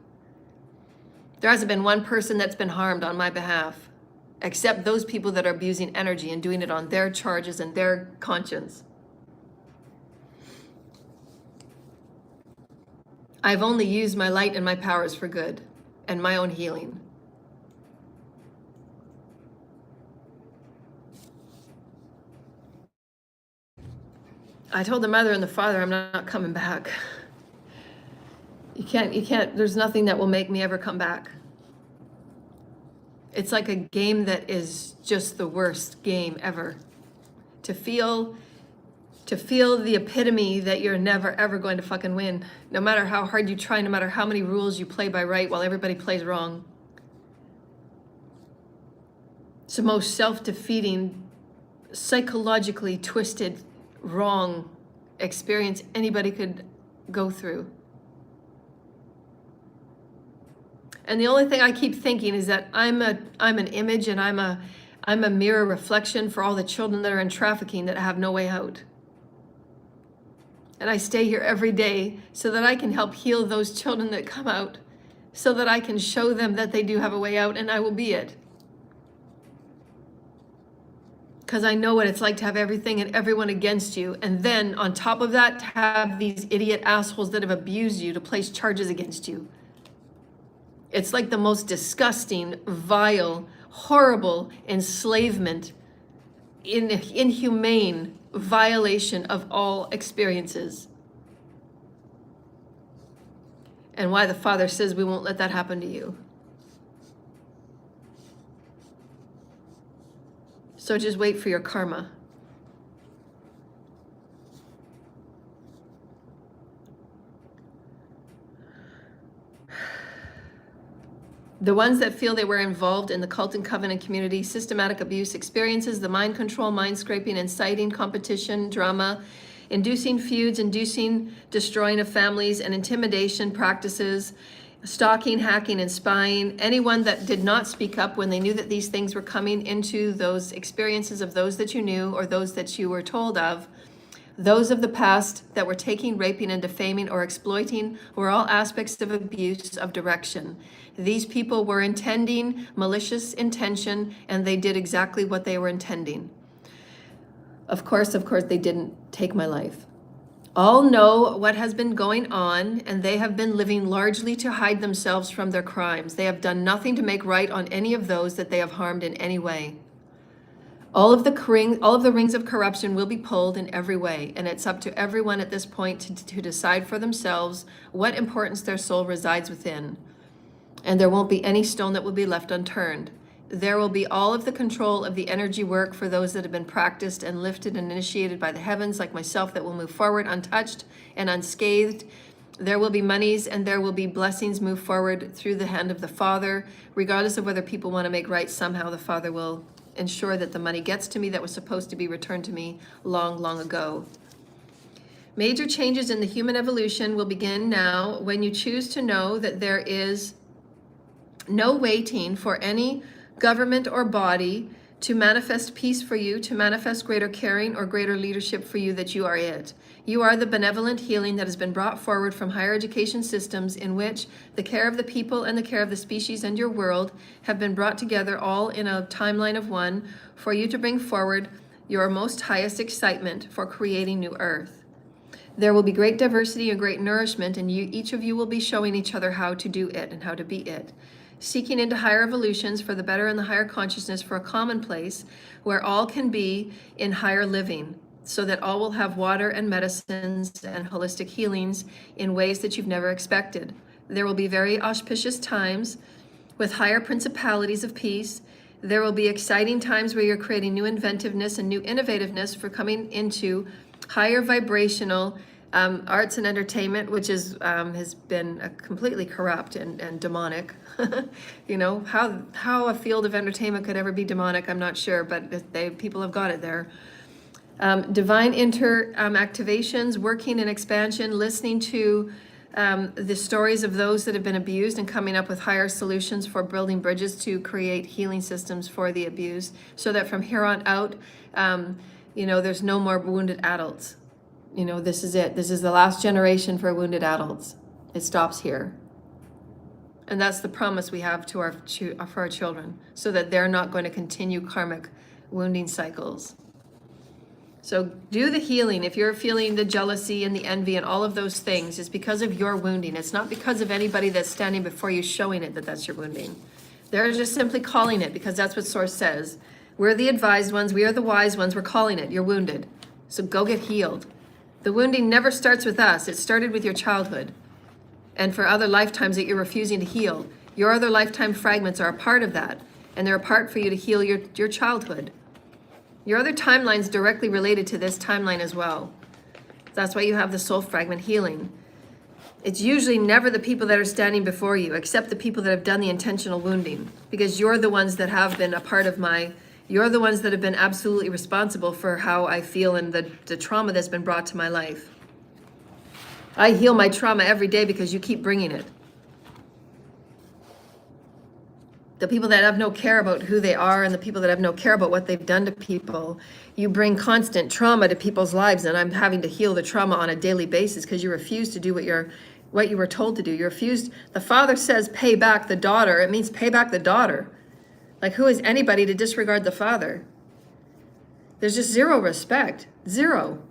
There hasn't been one person that's been harmed on my behalf. except those people that are abusing energy and doing it on their charges and their conscience. I've only used my light and my powers for good and my own healing. I told the mother and the father, I'm not coming back. You can't, there's nothing that will make me ever come back. It's like a game that is just the worst game ever. To feel the epitome that you're never ever going to fucking win. No matter how hard you try, no matter how many rules you play by right while everybody plays wrong. It's the most self-defeating, psychologically twisted, wrong experience anybody could go through. And the only thing I keep thinking is that I'm an image, and I'm a mirror reflection for all the children that are in trafficking that have no way out. And I stay here every day so that I can help heal those children that come out, so that I can show them that they do have a way out, and I will be it. Because I know what it's like to have everything and everyone against you, and then on top of that, to have these idiot assholes that have abused you to place charges against you. It's like the most disgusting, vile, horrible enslavement, inhumane violation of all experiences. And why the Father says we won't let that happen to you. So just wait for your karma. The ones that feel they were involved in the cult and covenant community, systematic abuse experiences, the mind control, mind scraping, inciting competition, drama, inducing feuds, inducing destroying of families, and intimidation practices, stalking, hacking, and spying. Anyone that did not speak up when they knew that these things were coming into those experiences of those that you knew or those that you were told of, those of the past that were taking, raping, and defaming or exploiting were all aspects of abuse of direction. These people were intending malicious intention, and they did exactly what they were intending. Of course, they didn't take my life. All know what has been going on, and they have been living largely to hide themselves from their crimes. They have done nothing to make right on any of those that they have harmed in any way. All of the rings of corruption will be pulled in every way, and it's up to everyone at this point to decide for themselves what importance their soul resides within. And there won't be any stone that will be left unturned. There will be all of the control of the energy work for those that have been practiced and lifted and initiated by the heavens, like myself, that will move forward untouched and unscathed. There will be monies and there will be blessings move forward through the hand of the Father. Regardless of whether people want to make right, somehow the Father will ensure that the money gets to me that was supposed to be returned to me long, long ago. Major changes in the human evolution will begin now when you choose to know that there is no waiting for any government or body to manifest peace for you, to manifest greater caring or greater leadership for you, that you are it. You are the benevolent healing that has been brought forward from higher education systems in which the care of the people and the care of the species and your world have been brought together all in a timeline of one for you to bring forward your most highest excitement for creating new earth. There will be great diversity and great nourishment, and each of you will be showing each other how to do it and how to be it. Seeking into higher evolutions for the better and the higher consciousness for a common place where all can be in higher living, so that all will have water and medicines and holistic healings in ways that you've never expected. There will be very auspicious times with higher principalities of peace. There will be exciting times where you're creating new inventiveness and new innovativeness for coming into higher vibrational arts and entertainment, which is has been completely corrupt and demonic. You know, how a field of entertainment could ever be demonic, I'm not sure, but people have got it there. Divine activations, working and expansion, listening to the stories of those that have been abused and coming up with higher solutions for building bridges to create healing systems for the abused, so that from here on out, you know, there's no more wounded adults. You know, this is it. This is the last generation for wounded adults. It stops here. And that's the promise we have for our children, so that they're not going to continue karmic wounding cycles. So do the healing. If you're feeling the jealousy and the envy and all of those things, it's because of your wounding. It's not because of anybody that's standing before you showing it that that's your wounding. They're just simply calling it because that's what Source says. We're the advised ones. We are the wise ones. We're calling it. You're wounded. So go get healed. The wounding never starts with us. It started with your childhood. And for other lifetimes that you're refusing to heal. Your other lifetime fragments are a part of that. And they're a part for you to heal your childhood. Your other timeline's directly related to this timeline as well. That's why you have the soul fragment healing. It's usually never the people that are standing before you, except the people that have done the intentional wounding. Because you're the ones that have been a part of you're the ones that have been absolutely responsible for how I feel and the trauma that's been brought to my life. I heal my trauma every day because you keep bringing it. The people that have no care about who they are and the people that have no care about what they've done to people, you bring constant trauma to people's lives, and I'm having to heal the trauma on a daily basis because you refuse to do what you were told to do. You refused. The father says pay back the daughter. It means pay back the daughter. Like, who is anybody to disregard the father? There's just zero respect. Zero.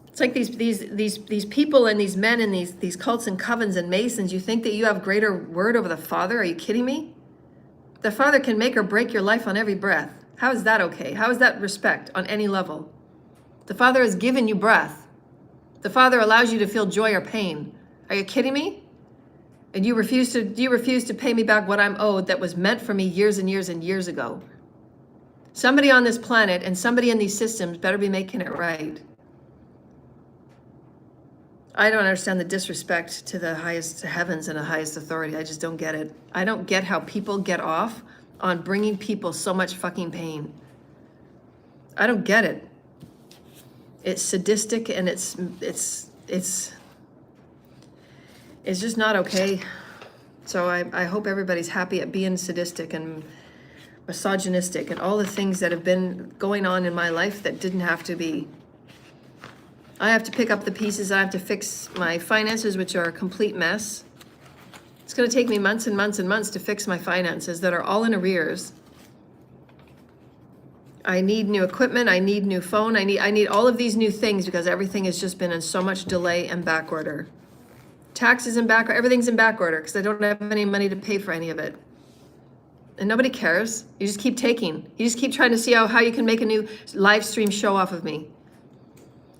It's like these people and these men and these cults and covens and masons, you think that you have greater word over the father? Are you kidding me? The father can make or break your life on every breath. How is that okay? How is that respect on any level? The father has given you breath. The father allows you to feel joy or pain. Are you kidding me? And you refuse to pay me back what I'm owed that was meant for me years and years and years ago. Somebody on this planet and somebody in these systems better be making it right. I don't understand the disrespect to the highest heavens and the highest authority. I just don't get it. I don't get how people get off on bringing people so much fucking pain. I don't get it. It's sadistic and it's just not okay. So I hope everybody's happy at being sadistic and misogynistic and all the things that have been going on in my life that didn't have to be. I have to pick up the pieces. I have to fix my finances, which are a complete mess. It's going to take me months and months and months to fix my finances that are all in arrears. I need new equipment. I need new phone. I need all of these new things because everything has just been in so much delay and back order. Taxes in back, everything's in back order because I don't have any money to pay for any of it. And nobody cares. You just keep taking. You just keep trying to see how you can make a new live stream show off of me.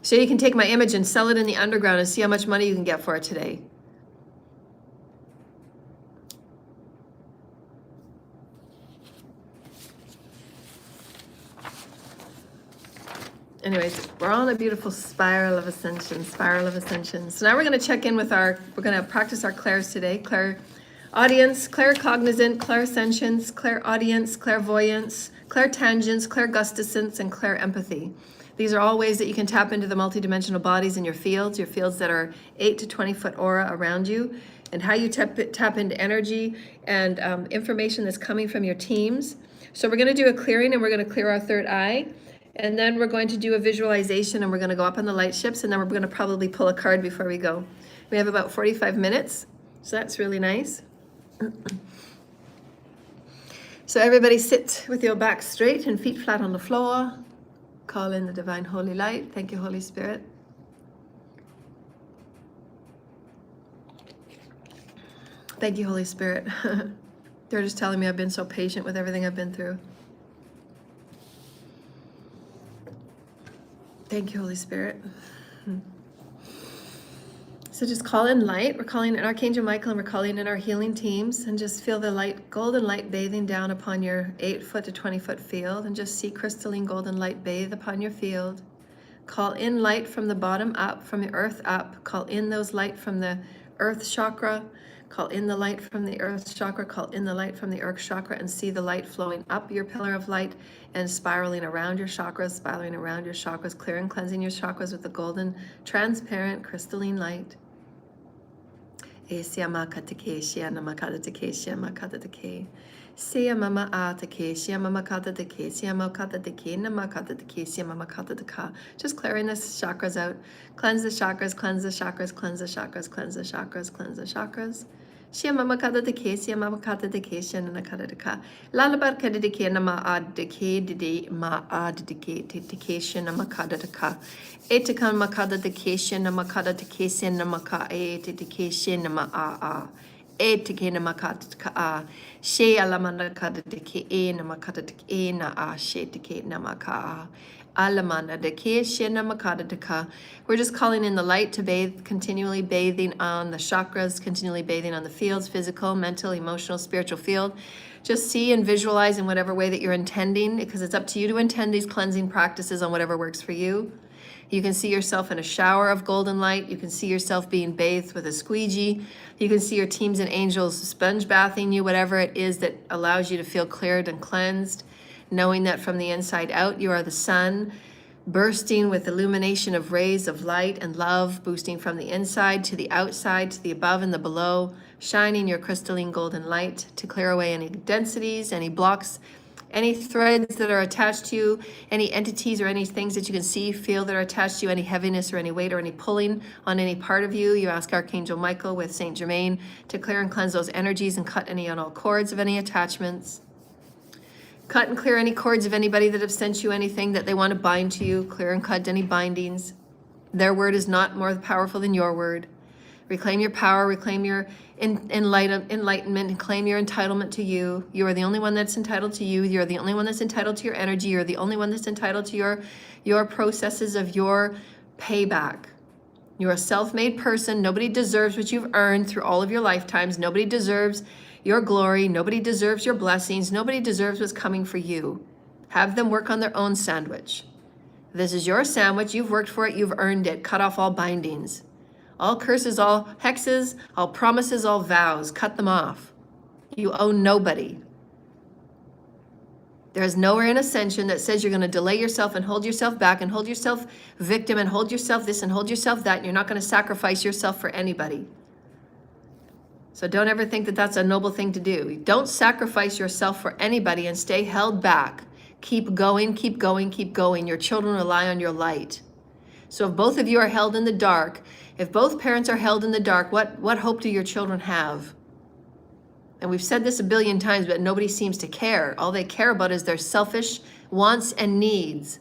So you can take my image and sell it in the underground and see how much money you can get for it today. Anyways, we're on a beautiful spiral of ascension, So now we're going to check in with we're going to practice our clairs today. Clairaudience, claircognizant, clairsentience, clairaudience, clairvoyance, clairtangence, clairgustance, and clairempathy. These are all ways that you can tap into the multidimensional bodies in your fields that are 8 to 20 foot aura around you, and how you tap into energy and information that's coming from your teams. So we're going to do a clearing, and we're going to clear our third eye. And then we're going to do a visualization, and we're going to go up on the light ships, and then we're going to probably pull a card before we go. We have about 45 minutes, so that's really nice. So everybody sit with your back straight and feet flat on the floor. Call in the divine holy light. Thank you, Holy Spirit. Thank you, Holy Spirit. They're just telling me I've been so patient with everything I've been through. Thank you, Holy Spirit. So just call in light. We're calling in Archangel Michael, and we're calling in our healing teams, and just feel the light, golden light bathing down upon your 8 foot to 20 foot field, and just see crystalline golden light bathe upon your field. Call in light from the bottom up, from the earth up. Call in those light from the earth chakra. Call in the light from the earth chakra. Call in the light from the earth chakra, and see the light flowing up your pillar of light and spiraling around your chakras, clearing, cleansing your chakras with the golden, transparent, crystalline light. Esia makatake, shia namakatake, shia makatake. Sia mama atake, shia mamakatake, shia makatake, namakatake, shia mamakataka. Just clearing the chakras out. Cleanse the chakras, cleanse the chakras, cleanse the chakras, cleanse the chakras, cleanse the chakras. Shia mama kada de ke, sia mama kada de ke, shia na kada de ka. Lalabar kada de ke na ma ad de ke de ma ad de ke te ke shia na ma kada de ka. Etakan ma kada de ke shia na ma kada de ke shia na ma ka e te ke shia na ma a. E te ke na ma kada de ka a. She alamanda kada de ke e na ma kada de ke na a. She te ke na ma ka a. Alamanda de ke shina makada de ka. We're just calling in the light to bathe, continually bathing on the chakras, continually bathing on the fields, physical, mental, emotional, spiritual field. Just see and visualize in whatever way that you're intending, because it's up to you to intend these cleansing practices on whatever works for you. You can see yourself in a shower of golden light. You can see yourself being bathed with a squeegee. You can see your teams and angels sponge bathing you, whatever it is that allows you to feel cleared and cleansed. Knowing that from the inside out, you are the sun, bursting with illumination of rays of light and love, boosting from the inside to the outside, to the above and the below, shining your crystalline golden light to clear away any densities, any blocks, any threads that are attached to you, any entities or any things that you can see, feel that are attached to you, any heaviness or any weight or any pulling on any part of you. You ask Archangel Michael with Saint Germain to clear and cleanse those energies and cut any and all cords of any attachments. Cut and clear any cords of anybody that have sent you anything that they want to bind to you. Clear and cut any bindings. Their word is not more powerful than your word. Reclaim your power, reclaim your enlightenment, and claim your entitlement to you. You are the only one that's entitled to you. You're the only one that's entitled to your energy. You're the only one that's entitled to your processes of your payback. You're a self-made person. Nobody deserves what you've earned through all of your lifetimes. Nobody deserves your glory. Nobody deserves your blessings. Nobody deserves what's coming for you. Have them work on their own sandwich. This is your sandwich. You've worked for it. You've earned it. Cut off all bindings. All curses, all hexes, all promises, all vows. Cut them off. You owe nobody. There is nowhere in ascension that says you're going to delay yourself and hold yourself back and hold yourself victim and hold yourself this and hold yourself that. And you're not going to sacrifice yourself for anybody. So don't ever think that that's a noble thing to do. Don't sacrifice yourself for anybody and stay held back. Keep going, keep going, keep going. Your children rely on your light. So if both of you are held in the dark, if both parents are held in the dark, what hope do your children have? And we've said this a billion times, but nobody seems to care. All they care about is their selfish wants and needs.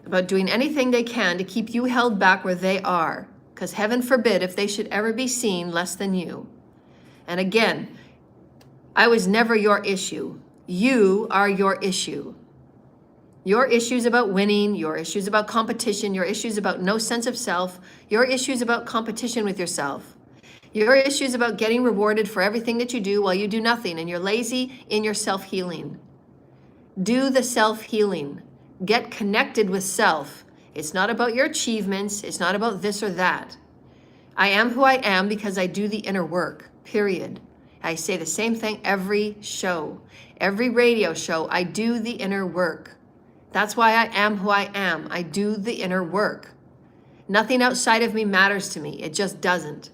About doing anything they can to keep you held back where they are. Because heaven forbid if they should ever be seen less than you. And again, I was never your issue. You are your issue. Your issues about winning, your issues about competition, your issues about no sense of self, your issues about competition with yourself. Your issues about getting rewarded for everything that you do while you do nothing and you're lazy in your self-healing. Do the self-healing. Get connected with self. It's not about your achievements. It's not about this or that. I am who I am because I do the inner work, period. I say the same thing every show, every radio show. I do the inner work. That's why I am who I am. I do the inner work. Nothing outside of me matters to me. It just doesn't.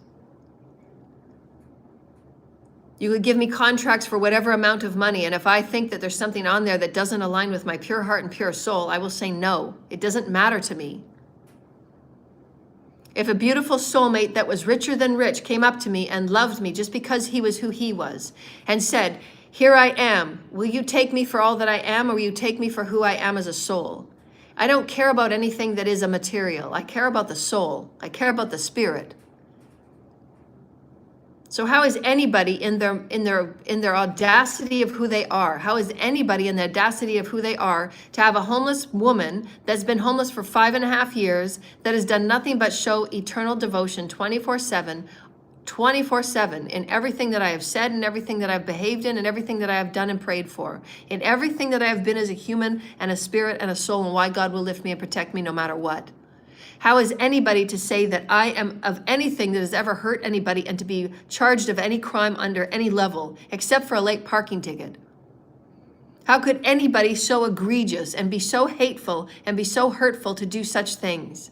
You could give me contracts for whatever amount of money, and if I think that there's something on there that doesn't align with my pure heart and pure soul, I will say no. It doesn't matter to me. If a beautiful soulmate that was richer than rich came up to me and loved me just because he was who he was and said, "Here I am. Will you take me for all that I am, or will you take me for who I am as a soul?" I don't care about anything that is a material. I care about the soul. I care about the spirit. So how is anybody in their audacity of who they are? How is anybody in the audacity of who they are to have a homeless woman that's been homeless for 5.5 years, that has done nothing but show eternal devotion 24/7 in everything that I have said and everything that I've behaved in and everything that I have done and prayed for, in everything that I have been as a human and a spirit and a soul, and why God will lift me and protect me no matter what? How is anybody to say that I am of anything that has ever hurt anybody and to be charged of any crime under any level, except for a late parking ticket? How could anybody so egregious and be so hateful and be so hurtful to do such things?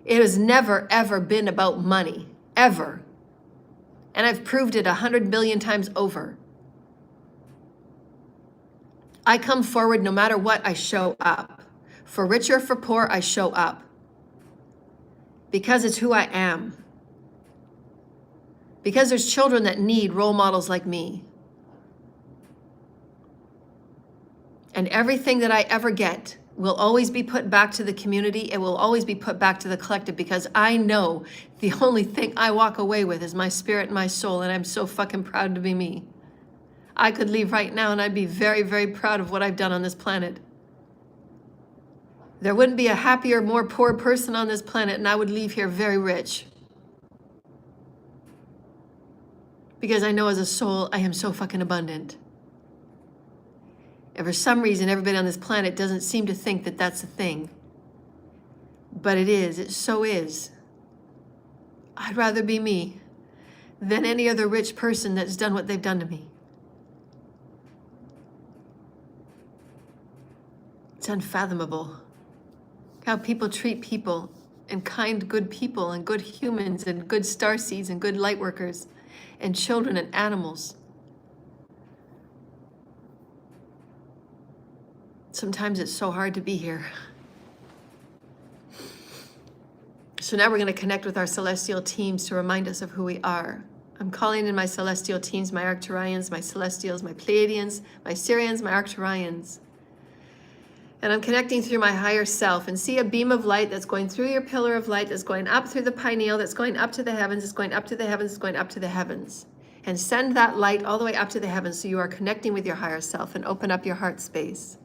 It has never, ever been about money, ever. And I've proved it 100 billion times over. I come forward no matter what, I show up. For rich or for poor, I show up. Because it's who I am. Because there's children that need role models like me. And everything that I ever get will always be put back to the community. It will always be put back to the collective, because I know the only thing I walk away with is my spirit and my soul, and I'm so fucking proud to be me. I could leave right now and I'd be very, very proud of what I've done on this planet. There wouldn't be a happier, more poor person on this planet, and I would leave here very rich. Because I know as a soul, I am so fucking abundant. And for some reason, everybody on this planet doesn't seem to think that that's a thing. But it is. It so is. I'd rather be me than any other rich person that's done what they've done to me. It's unfathomable how people treat people, and kind, good people, and good humans, and good starseeds, and good light workers, and children, and animals. Sometimes it's so hard to be here. So now we're going to connect with our celestial teams to remind us of who we are. I'm calling in my celestial teams, my Arcturians, my Celestials, my Pleiadians, my Sirians, my Arcturians. And I'm connecting through my higher self, and see a beam of light that's going through your pillar of light, that's going up through the pineal, that's going up to the heavens, it's going up to the heavens, it's going up to the heavens. And send that light all the way up to the heavens, so you are connecting with your higher self, and open up your heart space.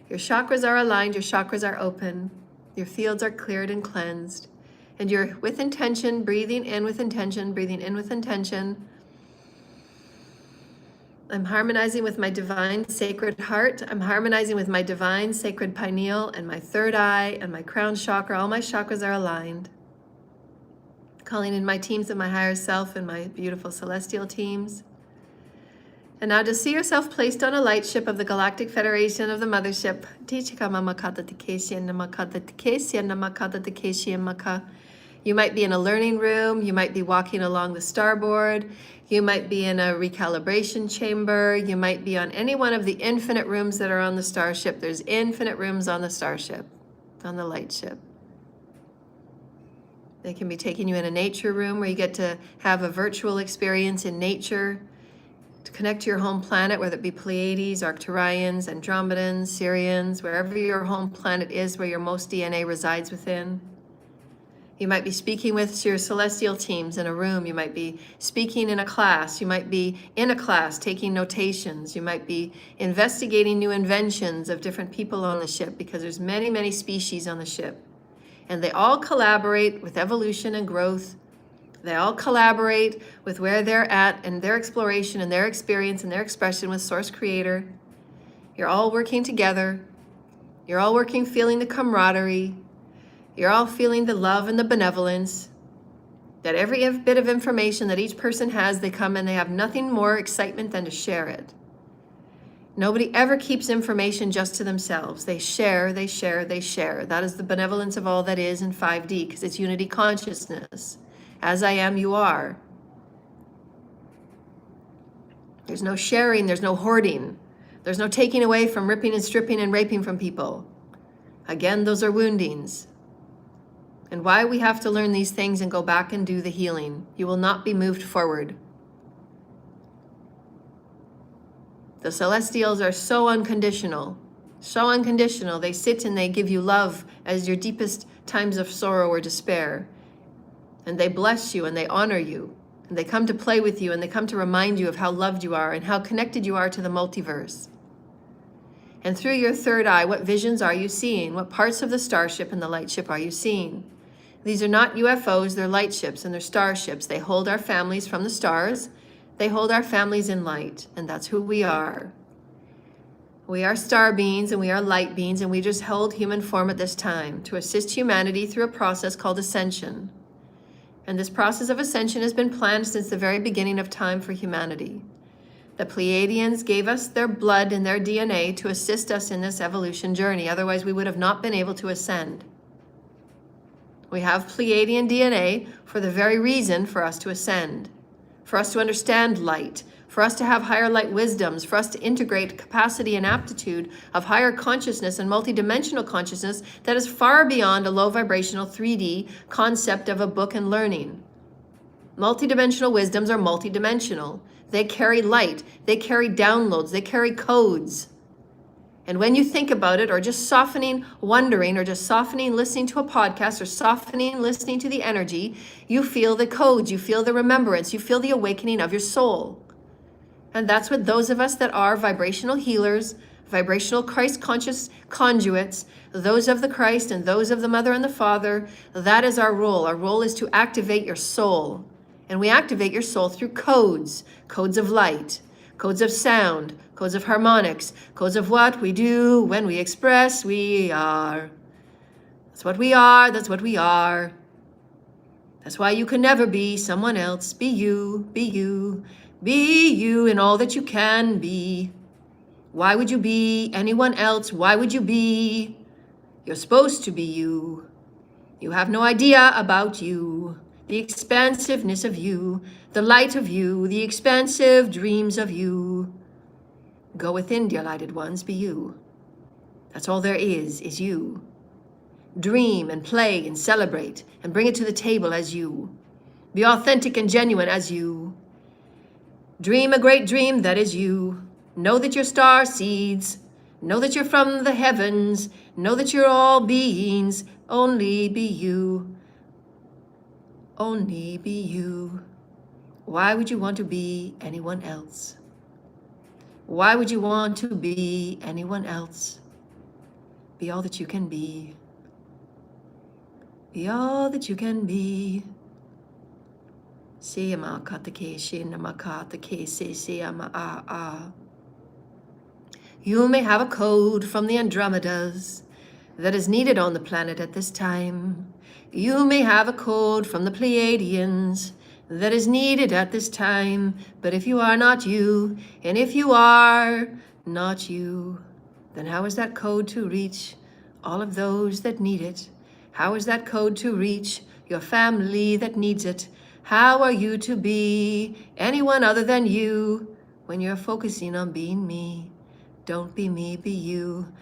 Your chakras are aligned, your chakras are open, your fields are cleared and cleansed, and you're with intention, breathing in with intention, breathing in with intention. I'm harmonizing with my divine sacred heart. I'm harmonizing with my divine sacred pineal and my third eye and my crown chakra. All my chakras are aligned. Calling in my teams of my higher self and my beautiful celestial teams. And now to see yourself placed on a light ship of the Galactic Federation of the Mothership. You might be in a learning room. You might be walking along the starboard. You might be in a recalibration chamber. You might be on any one of the infinite rooms that are on the starship. There's infinite rooms on the starship, on the light ship. They can be taking you in a nature room where you get to have a virtual experience in nature, to connect to your home planet, whether it be Pleiades, Arcturians, Andromedans, Sirians, wherever your home planet is, where your most DNA resides within. You might be speaking with your celestial teams in a room. You might be speaking in a class. You might be in a class taking notations. You might be investigating new inventions of different people on the ship, because there's many, many species on the ship. And they all collaborate with evolution and growth. They all collaborate with where they're at and their exploration and their experience and their expression with Source Creator. You're all working together. You're all working, feeling the camaraderie. You're all feeling the love and the benevolence. That every bit of information that each person has, they come and they have nothing more excitement than to share it. Nobody ever keeps information just to themselves. They share, they share, they share. That is the benevolence of all that is in 5D, because it's unity consciousness. As I am, you are. There's no sharing, there's no hoarding. There's no taking away from, ripping and stripping and raping from people. Again, those are woundings. And why we have to learn these things and go back and do the healing. You will not be moved forward. The Celestials are so unconditional. So unconditional. They sit and they give you love as your deepest times of sorrow or despair. And they bless you and they honor you. And they come to play with you and they come to remind you of how loved you are and how connected you are to the multiverse. And through your third eye, what visions are you seeing? What parts of the starship and the light ship are you seeing? These are not UFOs, they're light ships and they're starships. They hold our families from the stars. They hold our families in light, and that's who we are. We are star beings and we are light beings, and we just hold human form at this time to assist humanity through a process called ascension. And this process of ascension has been planned since the very beginning of time for humanity. The Pleiadians gave us their blood and their DNA to assist us in this evolution journey. Otherwise, we would have not been able to ascend. We have Pleiadian DNA for the very reason for us to ascend, for us to understand light, for us to have higher light wisdoms, for us to integrate capacity and aptitude of higher consciousness and multidimensional consciousness that is far beyond a low vibrational 3D concept of a book and learning. Multidimensional wisdoms are multidimensional. They carry light, they carry downloads, they carry codes. And when you think about it, or just softening, wondering, or just softening, listening to a podcast, or softening, listening to the energy, you feel the codes, you feel the remembrance, you feel the awakening of your soul. And that's what those of us that are vibrational healers, vibrational Christ conscious conduits, those of the Christ and those of the Mother and the Father, that is our role. Our role is to activate your soul. And we activate your soul through codes, codes of light, codes of sound, codes of harmonics, codes of what we do when we express we are. That's what we are, that's what we are. That's why you can never be someone else. Be you, be you, be you in all that you can be. Why would you be anyone else? Why would you be? You're supposed to be you. You have no idea about you, the expansiveness of you, the light of you, the expansive dreams of you. Go within, dear lighted ones, be you. That's all there is you. Dream and play and celebrate and bring it to the table as you. Be authentic and genuine as you. Dream a great dream that is you. Know that you're star seeds. Know that you're from the heavens. Know that you're all beings. Only be you. Only be you. Why would you want to be anyone else? Why would you want to be anyone else? Be all that you can be. Be all that you can be. You may have a code from the Andromedas that is needed on the planet at this time. You may have a code from the Pleiadians that is needed at this time. But if you are not you, and if you are not you, then how is that code to reach all of those that need it? How is that code to reach your family that needs it? How are you to be anyone other than you when you're focusing on being me? Don't be me, be you.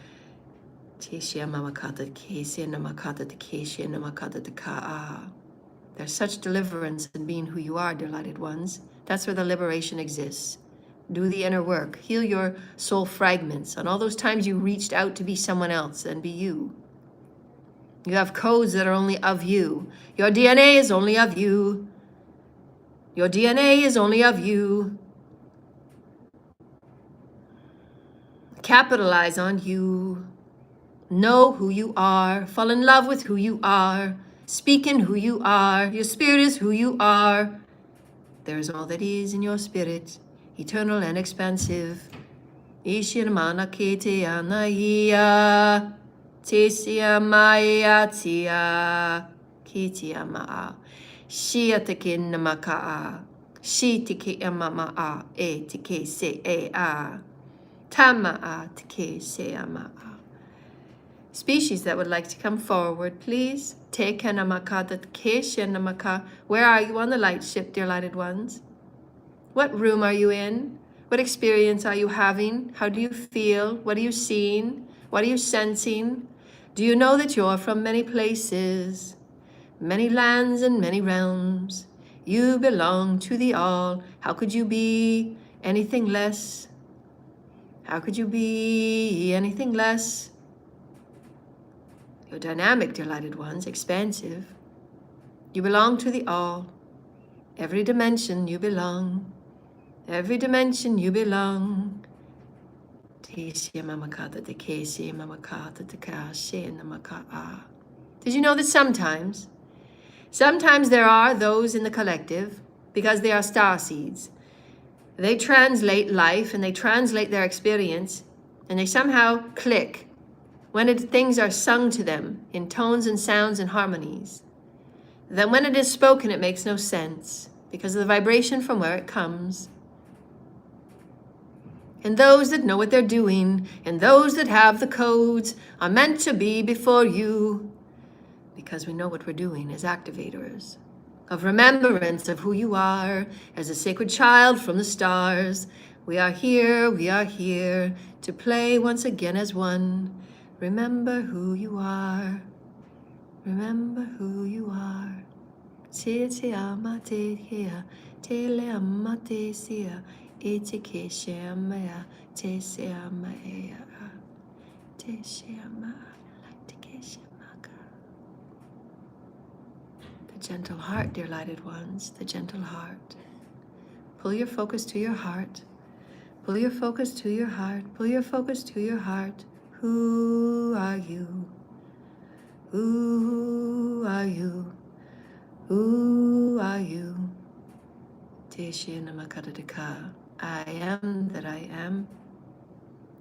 There's such deliverance in being who you are, dear lighted ones. That's where the liberation exists. Do the inner work. Heal your soul fragments on all those times you reached out to be someone else and be you. You have codes that are only of you. Your DNA is only of you. Your DNA is only of you. Capitalize on you. Know who you are. Fall in love with who you are. Speak in who you are. Your spirit is who you are. There is all that is in your spirit, eternal and expansive. Ishirmana kete anaya. Tesia maya tia. Kitia maa. Shia tekin namakaa. Shi tiki amamaa. E tiki se e a. Tamaa tiki se amaa. Species that would like to come forward, please. Take namaka that kesha namaka. Where are you on the light ship, dear lighted ones? What room are you in? What experience are you having? How do you feel? What are you seeing? What are you sensing? Do you know that you're from many places, many lands and many realms? You belong to the all. How could you be anything less? How could you be anything less? You're dynamic, delighted ones, expansive. You belong to the all. Every dimension you belong. Every dimension you belong. Did you know that sometimes there are those in the collective, because they are star seeds, they translate life and they translate their experience and they somehow click when things are sung to them in tones and sounds and harmonies. Then when it is spoken, it makes no sense because of the vibration from where it comes. And those that know what they're doing and those that have the codes are meant to be before you, because we know what we're doing as activators of remembrance of who you are as a sacred child from the stars. We are here to play once again as one. Remember who you are. Remember who you are. Te te ama te hea, te le ama te sia, e te ke she ama te se ama ea, te she ama, like te ke she maka. The gentle heart, dear lighted ones, the gentle heart. Pull your focus to your heart. Pull your focus to your heart. Pull your focus to your heart. Who are you? Who are you? Who are you? Te she namakadadika. I am that I am.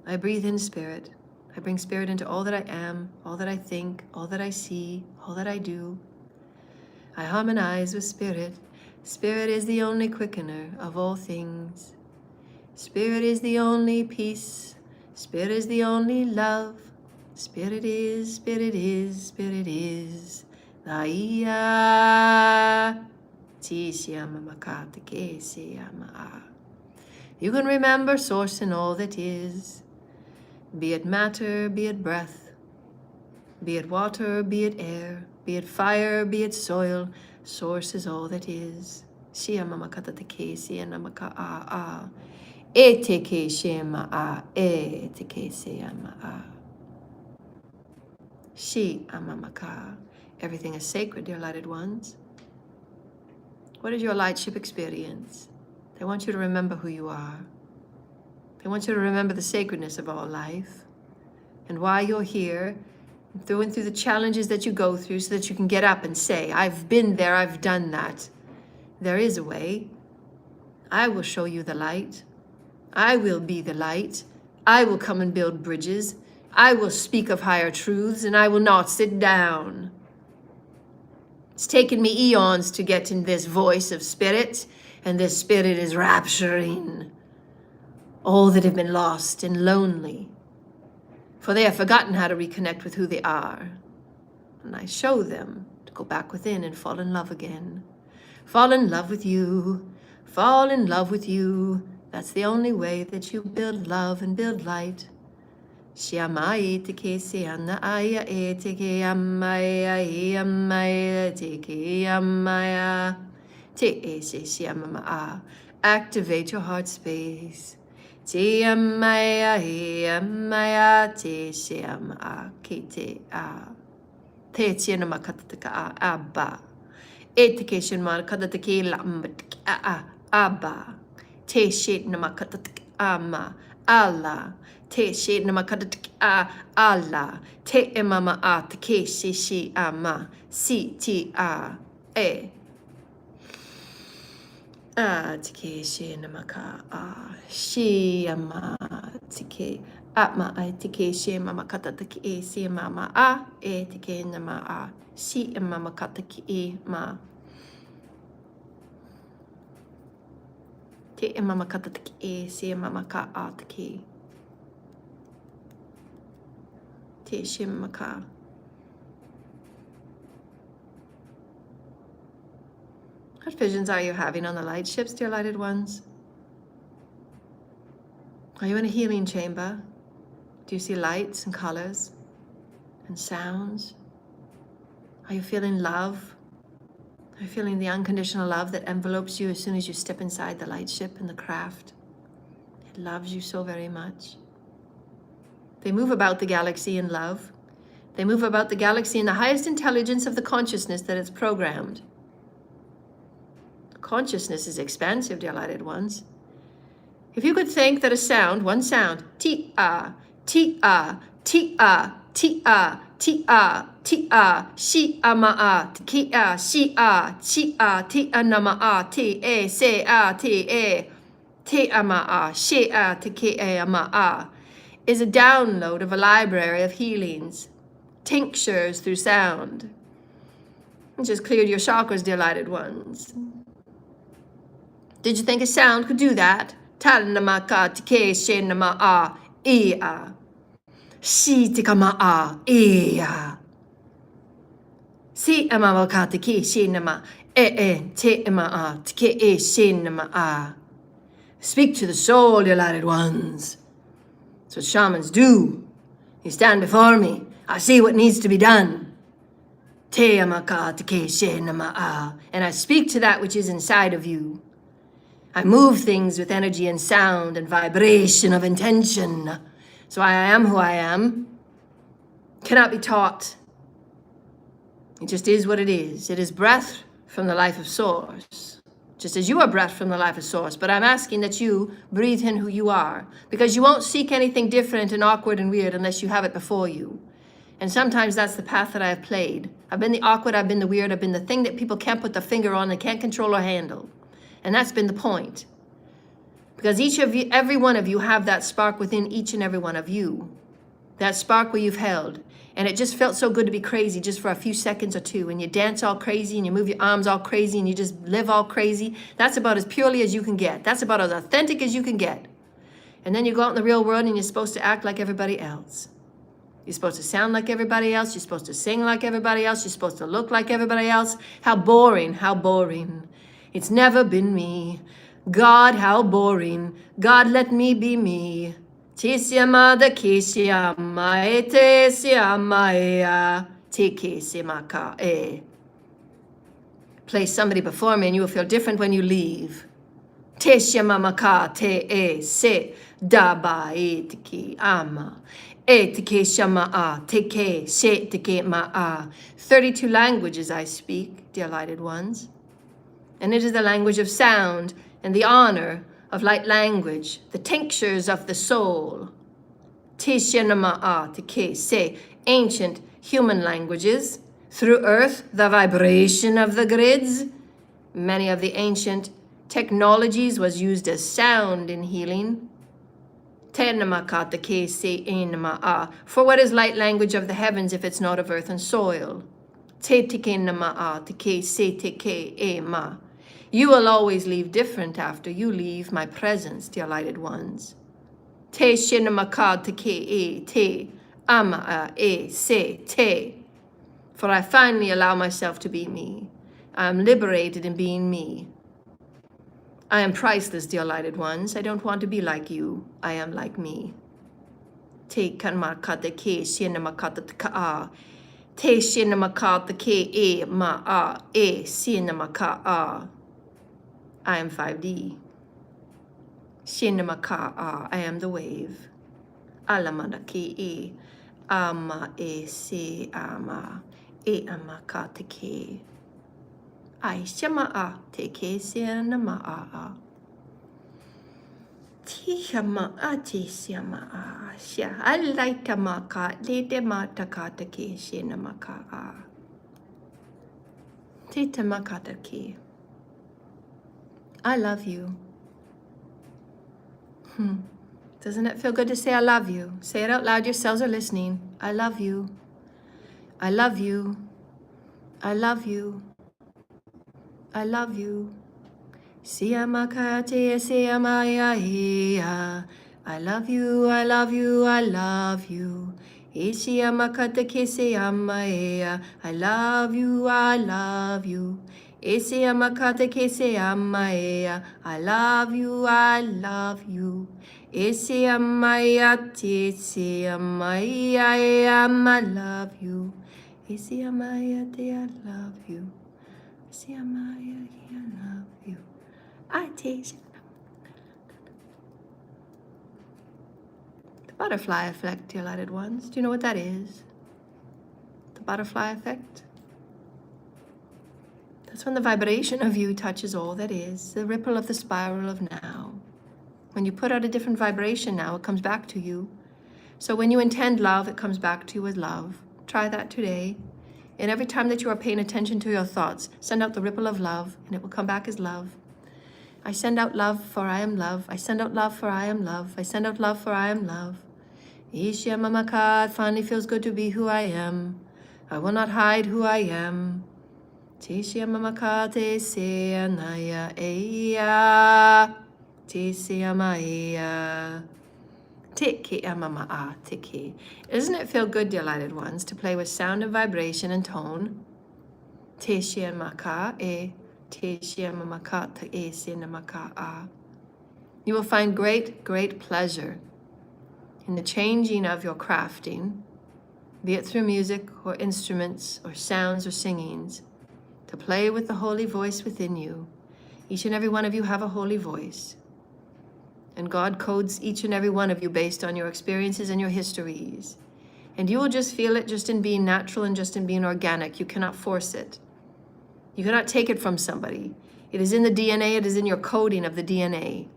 I breathe in spirit. I bring spirit into all that I am, all that I think, all that I see, all that I do. I harmonize with spirit. Spirit is the only quickener of all things. Spirit is the only peace. Spirit is the only love. Spirit is, spirit is, spirit is. Laia. You can remember source in all that is. Be it matter, be it breath. Be it water, be it air. Be it fire, be it soil. Source is all that is. Shia mamakata te ke, sia namaka a a. E te ke shema a, e te ke se ama a. Shi amamaka. Everything is sacred, dear lighted ones. What is your lightship experience? They want you to remember who you are. They want you to remember the sacredness of all life and why you're here, through the challenges that you go through so that you can get up and say, I've been there, I've done that. There is a way. I will show you the light. I will be the light. I will come and build bridges. I will speak of higher truths, and I will not sit down. It's taken me eons to get in this voice of spirit, and this spirit is rapturing all that have been lost and lonely, for they have forgotten how to reconnect with who they are. And I show them to go back within and fall in love again. Fall in love with you. Fall in love with you. That's the only way that you build love and build light. Shiamai te ke siana aya e te ke amaya e amaya te ke amaya te e se siamama a. Activate your heart space. Te amaya e amaya te siama a ke te a. Te tiana makataka a abba. E te ke shinma katatake lambat a abba. Te shit namakataka ama ala. Te she namakadatik a ala. Te emama a te ke she ama. Si ti a e. A te ke she namaka a. She ama te ke. Atma a te ke she mama katataki e si mama a. E te ke nama a. Si mama kataki e ma. Te mama katataki e si mama ka a te ke. Te shimaka. What visions are you having on the light ships, dear lighted ones? Are you in a healing chamber? Do you see lights and colors and sounds? Are you feeling love? Are you feeling the unconditional love that envelopes you as soon as you step inside the light ship and the craft? It loves you so very much. They move about the galaxy in love. They move about the galaxy in the highest intelligence of the consciousness that it's programmed. Consciousness is expansive, dear lighted ones. If you could think that a sound, one sound, ti-a, ti-a, ti-a, ti-a, ti-a, ti-a, shi-a-ma-a, ki-a, shi-a, chi-a, ti-a-nama-a, ti-e, se-a, ti-e, ti-a-ma-a, she-a, ti-ke-a-ma-a, is a download of a library of healings, tinctures through sound. It just cleared your chakras, dear lighted ones. Did you think a sound could do that? Tal-namaka tike she-nama-a, ia. Shi-tika-ma-a, ia. Si-amamaka tike she-nama, te-ma-a, tike she-nama-a. Speak to the soul, dear lighted ones. That's what shamans do. You stand before me. I see what needs to be done. Te amaka te ke she nama. And I speak to that which is inside of you. I move things with energy and sound and vibration of intention. So I am who I am. Cannot be taught. It just is what it is. It is breath from the life of Source. Just as you are breath from the life of Source. But I'm asking that you breathe in who you are. Because you won't seek anything different and awkward and weird unless you have it before you. And sometimes that's the path that I have played. I've been the awkward, I've been the weird, I've been the thing that people can't put their finger on and can't control or handle. And that's been the point. Because each of you, every one of you have that spark within each and every one of you. That spark where you've held. And it just felt so good to be crazy just for a few seconds or two. And you dance all crazy and you move your arms all crazy and you just live all crazy. That's about as purely as you can get. That's about as authentic as you can get. And then you go out in the real world and you're supposed to act like everybody else. You're supposed to sound like everybody else. You're supposed to sing like everybody else. You're supposed to look like everybody else. How boring, how boring. It's never been me. God, how boring. God, let me be me. Tisiama the kisiama ete siama ea tiki simaka e. Place somebody before me and you will feel different when you leave. Tisiama maka te e se daba e tiki ama. E tiki shama a teke se tiki ma a. 32 languages I speak, dear lighted ones. And it is the language of sound and the honor of light language, the tinctures of the soul. Tishanama'a teke se, ancient human languages. Through earth, the vibration of the grids. Many of the ancient technologies was used as sound in healing. Tenamaka teke se enama'a. For what is light language of the heavens if it's not of earth and soil? Te teke nama'a teke se teke e ma. You will always leave different after you leave my presence, dear lighted ones. Te shinamaka te ke e te ama e se te. For I finally allow myself to be me. I am liberated in being me. I am priceless, dear lighted ones. I don't want to be like you. I am like me. Te kanmaka te ke shinamaka te ka. Te shinamaka te ke e ma a e shinamaka a. I am 5D. Shinamaka, I am the wave. Alamanaki e, ama e se ama, e amaka te ke. I shama a te ke se nama a. Tihama a te siama a, sha alaita maka, le te mataka te ke shinamaka a. Te tamaka te ke. I love you. Doesn't it feel good to say I love you? Say it out loud. Your cells are listening. I love you. I love you. I love you. I love you. Siamakate siamaya hea. I love you. I love you. I love you. Isiamakate kesiamaya. I love you. I love you. Isiamakate kesiamaya. I love you. I love you. Isiamaya tisiamaya. I love you. Isiamaya te I love you. Isiamaya I love you. I taste the butterfly effect, dear lighted ones. Do you know what that is? The butterfly effect? That's when the vibration of you touches all that is, the ripple of the spiral of now. When you put out a different vibration now, it comes back to you. So when you intend love, it comes back to you as love. Try that today. And every time that you are paying attention to your thoughts, send out the ripple of love, and it will come back as love. I send out love, for I am love. I send out love, for I am love. I send out love, for I am love. Ishya Mamaka, it finally feels good to be who I am. I will not hide who I am. Tishya Mamaka, te se anaya eya. Tisya maya. Tiki amama tiki. Doesn't it feel good, dear lighted ones, to play with sound and vibration and tone? Tishya maka e. You will find great, great pleasure in the changing of your crafting, be it through music or instruments or sounds or singings, to play with the holy voice within you. Each and every one of you have a holy voice. And God codes each and every one of you based on your experiences and your histories. And you will just feel it just in being natural and just in being organic. You cannot force it. You cannot take it from somebody. It is in the DNA. It is in your coding of the DNA.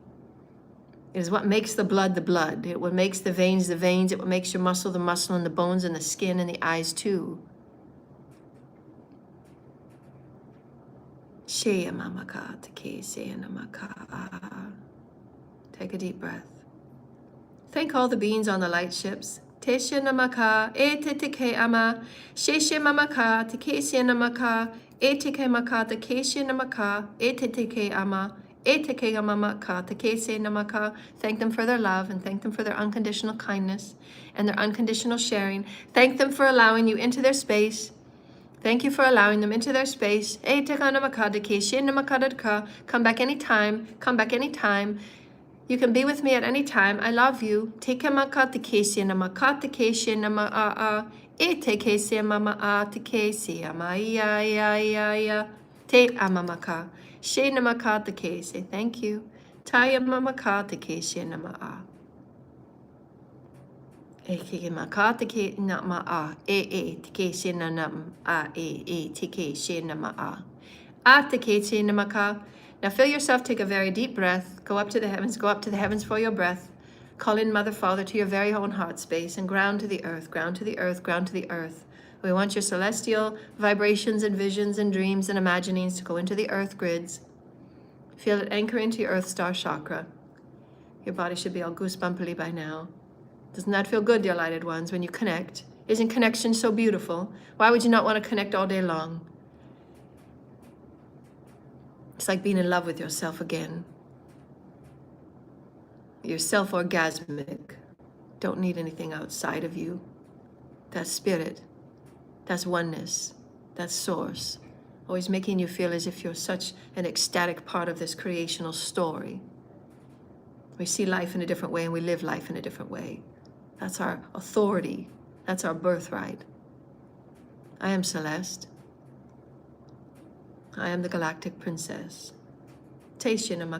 It is what makes the blood the blood. It what makes the veins the veins. It what makes your muscle the muscle, and the bones and the skin and the eyes too. Take a deep breath. Thank all the beings on the light ships. Teshe namaka, eteke ama, sheshe mamaka, tekeshe namaka, eteke maka, tekeshe namaka, eteke ama, eteke amamaka, tekeshe namaka. Thank them for their love and thank them for their unconditional kindness and their unconditional sharing. Thank them for allowing you into their space. Thank you for allowing them into their space. Come back anytime. Come back anytime. You can be with me at any time. I love you. Take a makata kesi na makata kesi na ma a ete kesi mama a te kesi ama ya ya ya ya te amamaka she na makata kesi. Thank you. Taya mama kata kesi na ma a. Eke makata ke na ma a te kesi na a te kesi na ma a te kesi na maka. Now feel yourself take a very deep breath, go up to the heavens for your breath. Call in Mother, Father to your very own heart space and ground to the earth, ground to the earth, ground to the earth. We want your celestial vibrations and visions and dreams and imaginings to go into the earth grids. Feel it anchor into your earth star chakra. Your body should be all goosebumpily by now. Doesn't that feel good, dear lighted ones, when you connect? Isn't connection so beautiful? Why would you not want to connect all day long? It's like being in love with yourself again. You're self-orgasmic. Don't need anything outside of you. That's spirit. That's oneness. That's source. Always making you feel as if you're such an ecstatic part of this creational story. We see life in a different way and we live life in a different way. That's our authority. That's our birthright. I am Celeste. I am the Galactic Princess. These are my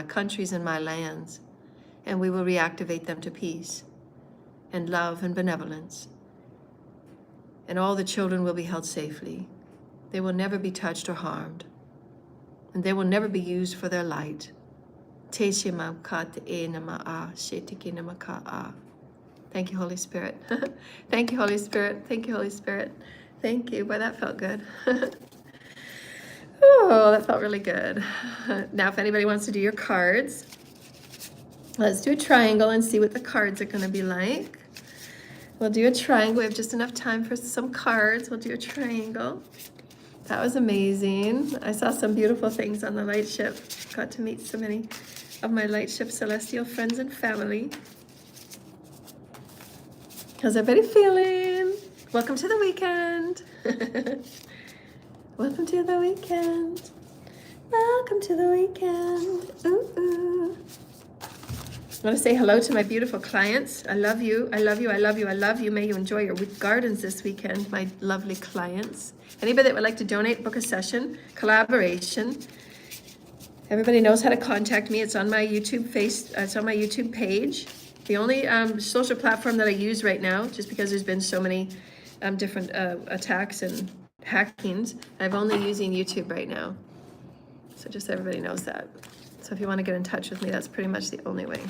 countries and my lands, and we will reactivate them to peace and love and benevolence. And all the children will be held safely. They will never be touched or harmed, and they will never be used for their light. Thank you, Holy Spirit. Thank you, Holy Spirit. Thank you, Holy Spirit. Thank you. Boy, that felt good. Oh, that felt really good. Now, if anybody wants to do your cards, let's do a triangle and see what the cards are going to be like. We'll do a triangle. We have just enough time for some cards. We'll do a triangle. That was amazing. I saw some beautiful things on the light ship. Got to meet so many of my light ship celestial friends and family. How's everybody feeling? Welcome to the weekend. Welcome to the weekend. Welcome to the weekend. Ooh, ooh. I want to say hello to my beautiful clients. I love you. I love you. I love you. I love you. May you enjoy your gardens this weekend, my lovely clients. Anybody that would like to donate, book a session, collaboration. Everybody knows how to contact me. It's on my YouTube it's on my YouTube page. The only social platform that I use right now, just because there's been so many different attacks and hackings, I'm only using YouTube right now. So just so everybody knows that. So if you want to get in touch with me, that's pretty much the only way.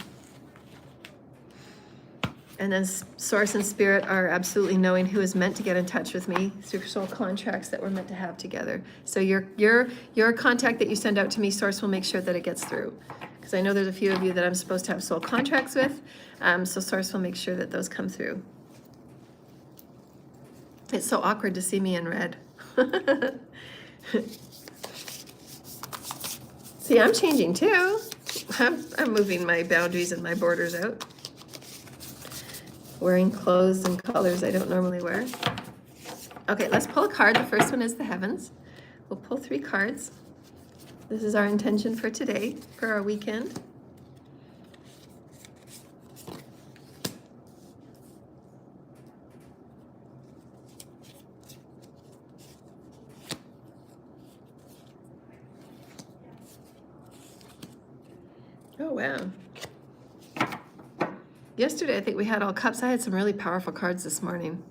And then Source and Spirit are absolutely knowing who is meant to get in touch with me through soul contracts that we're meant to have together. So your contact that you send out to me, Source will make sure that it gets through. Because I know there's a few of you that I'm supposed to have soul contracts with. So Source will make sure that those come through. It's so awkward to see me in red. See, I'm changing too. I'm moving my boundaries and my borders out. Wearing clothes and colors I don't normally wear. Okay, let's pull a card. The first one is the heavens. We'll pull 3 cards. This is our intention for today, for our weekend. Oh, wow. Yesterday, I think we had all cups. I had some really powerful cards this morning.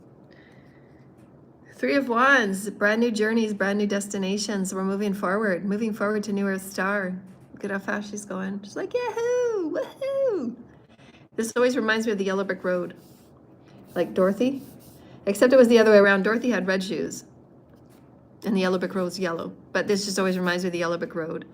Three of Wands, brand new journeys, brand new destinations. We're moving forward to New Earth Star. Look at how fast she's going. She's like, yahoo, woohoo. This always reminds me of the Yellow Brick Road. Like Dorothy, except it was the other way around. Dorothy had red shoes and the Yellow Brick Road was yellow. But this just always reminds me of the Yellow Brick Road.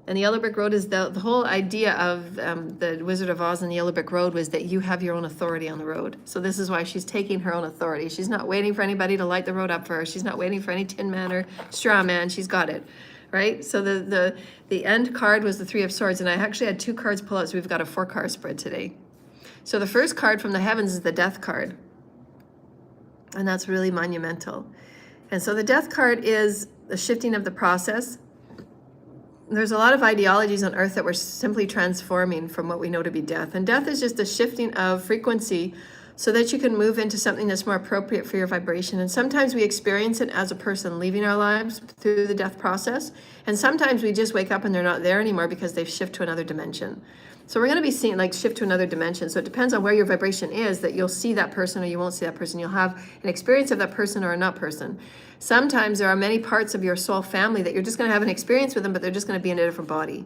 And the Yellow Brick Road is the whole idea of the Wizard of Oz and the Yellow Brick Road was that you have your own authority on the road. So this is why she's taking her own authority. She's not waiting for anybody to light the road up for her. She's not waiting for any Tin Man or Straw Man. She's got it, right? So the end card was the Three of Swords, and I actually had 2 cards pull out, so we've got a 4-card spread today. So the first card from the heavens is the Death card, and that's really monumental. And so the Death card is the shifting of the process. There's a lot of ideologies on earth that we're simply transforming from what we know to be death. And death is just a shifting of frequency so that you can move into something that's more appropriate for your vibration. And sometimes we experience it as a person leaving our lives through the death process. And sometimes we just wake up and they're not there anymore because they've shifted to another dimension. So we're going to be seeing like shift to another dimension. So it depends on where your vibration is that you'll see that person or you won't see that person. You'll have an experience of that person or a not person. Sometimes there are many parts of your soul family that you're just going to have an experience with them, but they're just going to be in a different body.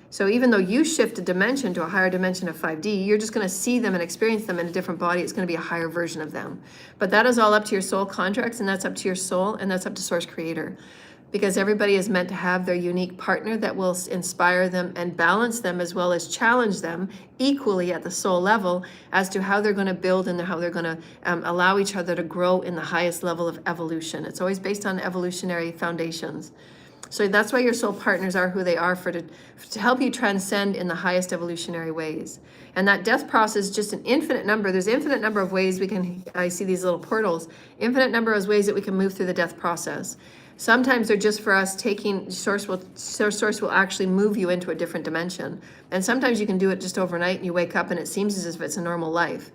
So even though you shift a dimension to a higher dimension of 5D, you're just going to see them and experience them in a different body. It's going to be a higher version of them. But that is all up to your soul contracts, and that's up to your soul, and that's up to Source Creator. Because everybody is meant to have their unique partner that will inspire them and balance them as well as challenge them equally at the soul level as to how they're going to build and how they're going to allow each other to grow in the highest level of evolution. It's always based on evolutionary foundations. So that's why your soul partners are who they are to help you transcend in the highest evolutionary ways. And that death process is just an infinite number. There's an infinite number of ways I see these little portals, infinite number of ways that we can move through the death process. Sometimes they're just for us taking, source will actually move you into a different dimension. And sometimes you can do it just overnight and you wake up and it seems as if it's a normal life.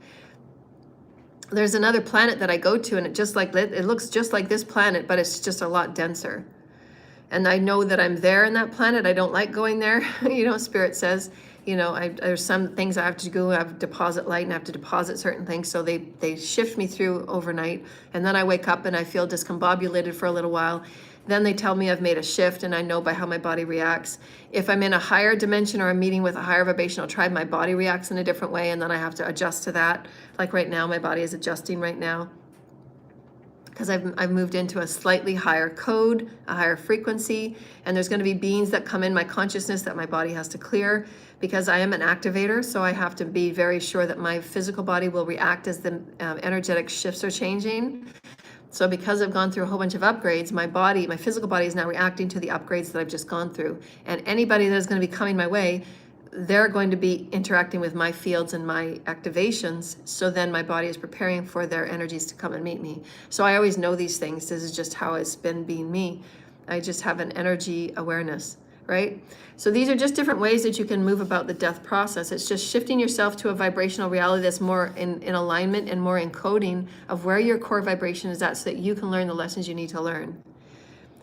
There's another planet that I go to and it looks just like this planet, but it's just a lot denser. And I know that I'm there in that planet. I don't like going there. Spirit says, there's some things I have to go. I have to deposit light and I have to deposit certain things. So they shift me through overnight. And then I wake up and I feel discombobulated for a little while. Then they tell me I've made a shift and I know by how my body reacts. If I'm in a higher dimension or I'm meeting with a higher vibrational tribe, my body reacts in a different way. And then I have to adjust to that. Like right now, my body is adjusting right now. Because I've moved into a slightly higher code, a higher frequency, and there's going to be beings that come in my consciousness that my body has to clear because I am an activator, so I have to be very sure that my physical body will react as the energetic shifts are changing. So because I've gone through a whole bunch of upgrades, my physical body is now reacting to the upgrades that I've just gone through. And anybody that is going to be coming my way, they're going to be interacting with my fields and my activations. So then my body is preparing for their energies to come and meet me. So I always know these things. This is just how it's been being me. I just have an energy awareness, right? So these are just different ways that you can move about the death process. It's just shifting yourself to a vibrational reality that's more in alignment and more encoding of where your core vibration is at so that you can learn the lessons you need to learn.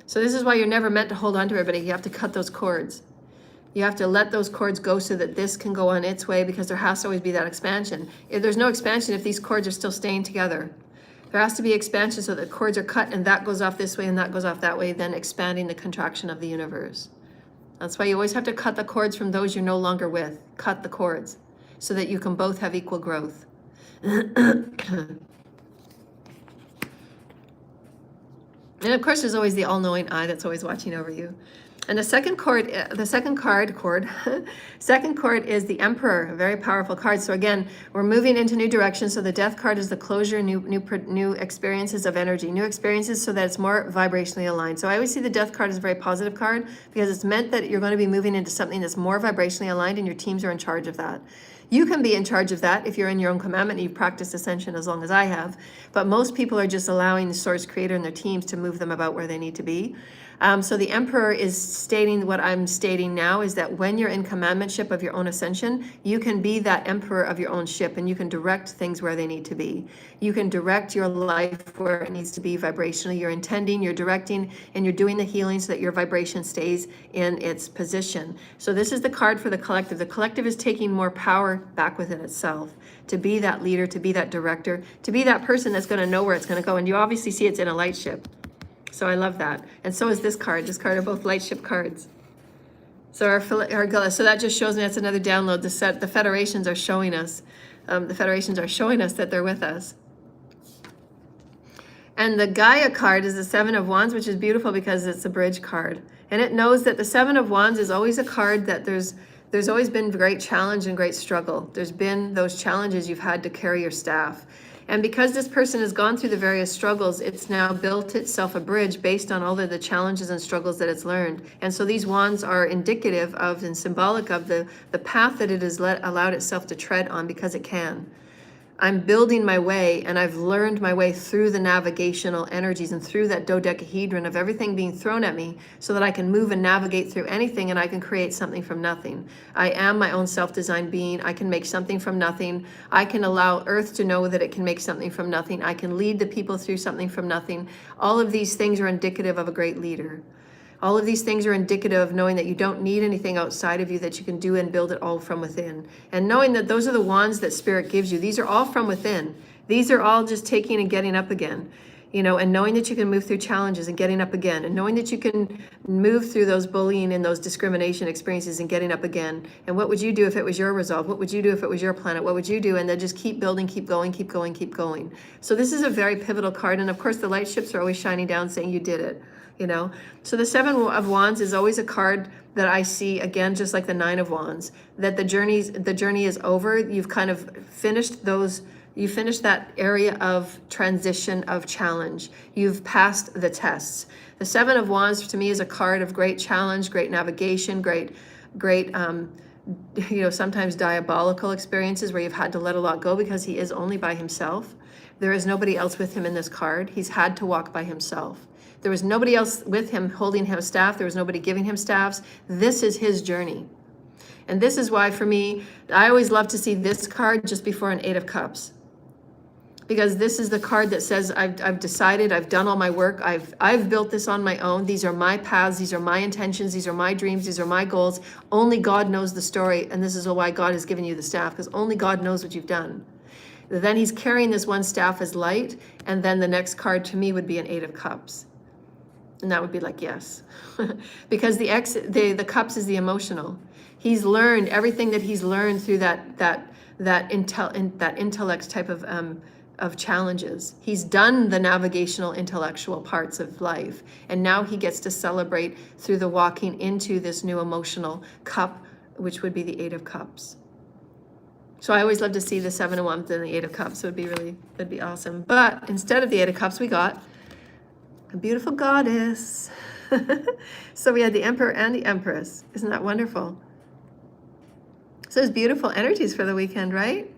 So this is why you're never meant to hold on to everybody. You have to cut those cords. You have to let those cords go so that this can go on its way because there has to always be that expansion. If there's no expansion, if these cords are still staying together, there has to be expansion so that cords are cut and that goes off this way and that goes off that way, then expanding the contraction of the universe. That's why you always have to cut the cords from those you're no longer with. Cut the cords so that you can both have equal growth. And of course, there's always the all-knowing eye that's always watching over you. And the second card is the Emperor, a very powerful card. So again, we're moving into new directions. So the Death card is the closure, new experiences of energy, new experiences so that it's more vibrationally aligned. So I always see the Death card as a very positive card because it's meant that you're going to be moving into something that's more vibrationally aligned and your teams are in charge of that. You can be in charge of that if you're in your own commandment and you've practiced ascension as long as I have. But most people are just allowing the Source Creator and their teams to move them about where they need to be. So the Emperor is stating what I'm stating now, is that when you're in commandmentship of your own ascension, you can be that Emperor of your own ship, and you can direct things where they need to be. You can direct your life where it needs to be vibrationally. You're intending, you're directing, and you're doing the healing so that your vibration stays in its position. So this is the card for the collective. The collective is taking more power back within itself to be that leader, to be that director, to be that person that's going to know where it's going to go. And you obviously see it's in a light ship. So I love that. And so is this card. This card are both light ship cards. So so that just shows me, that's another download. The federations are showing us. That they're with us. And the Gaia card is the Seven of Wands, which is beautiful because it's a bridge card. And it knows that the Seven of Wands is always a card that there's always been great challenge and great struggle. There's been those challenges you've had to carry your staff. And because this person has gone through the various struggles, it's now built itself a bridge based on all of the challenges and struggles that it's learned. And so these wands are indicative of and symbolic of the path that it has allowed itself to tread on because it can. I'm building my way, and I've learned my way through the navigational energies and through that dodecahedron of everything being thrown at me so that I can move and navigate through anything, and I can create something from nothing. I am my own self-designed being. I can make something from nothing. I can allow Earth to know that it can make something from nothing. I can lead the people through something from nothing. All of these things are indicative of a great leader. All of these things are indicative of knowing that you don't need anything outside of you, that you can do and build it all from within. And knowing that those are the wands that Spirit gives you. These are all from within. These are all just taking and getting up again. And knowing that you can move through challenges and getting up again, and knowing that you can move through those bullying and those discrimination experiences and getting up again. And what would you do if it was your resolve? What would you do if it was your planet? What would you do? And then just keep building, keep going, keep going, keep going. So this is a very pivotal card. And of course, the light ships are always shining down saying you did it. So the Seven of Wands is always a card that I see, again, just like the Nine of Wands, that the journey is over. You've kind of finished you finished that area of transition, of challenge. You've passed the tests. The Seven of Wands to me is a card of great challenge, great navigation, great sometimes diabolical experiences where you've had to let a lot go because he is only by himself. There is nobody else with him in this card. He's had to walk by himself. There was nobody else with him holding him staff. There was nobody giving him staffs. This is his journey. And this is why, for me, I always love to see this card just before an Eight of Cups. Because this is the card that says, I've decided, I've done all my work, I've built this on my own. These are my paths, these are my intentions, these are my dreams, these are my goals. Only God knows the story, and this is why God has given you the staff, because only God knows what you've done. Then he's carrying this one staff as light, and then the next card to me would be an Eight of Cups. And that would be like, yes. Because the cups is the emotional. He's learned everything that he's learned through that intellect type of challenges. He's done the navigational intellectual parts of life. And now he gets to celebrate through the walking into this new emotional cup, which would be the Eight of Cups. So I always love to see the Seven of Wands and the Eight of Cups. That'd be awesome. But instead of the Eight of Cups, we got a beautiful goddess. So we had the Emperor and the Empress. Isn't that wonderful? So there's beautiful energies for the weekend, right?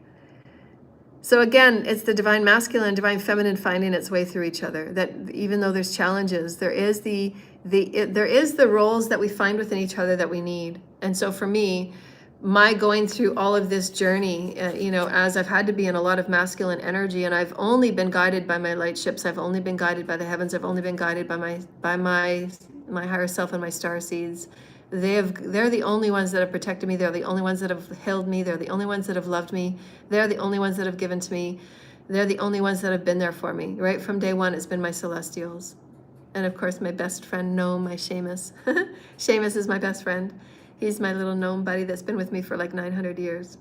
So again, it's the divine masculine and divine feminine finding its way through each other. That even though there's challenges, there is the roles that we find within each other that we need. And so for me, my going through all of this journey, as I've had to be in a lot of masculine energy, and I've only been guided by my light ships. I've only been guided by the heavens. I've only been guided by my higher self and my star seeds. They're the only ones that have protected me. They're the only ones that have held me. They're the only ones that have loved me. They're the only ones that have given to me. They're the only ones that have been there for me. Right from day one, it's been my celestials. And of course, my best friend, Gnome, my Seamus. Seamus is my best friend. He's my little gnome buddy that's been with me for like 900 years.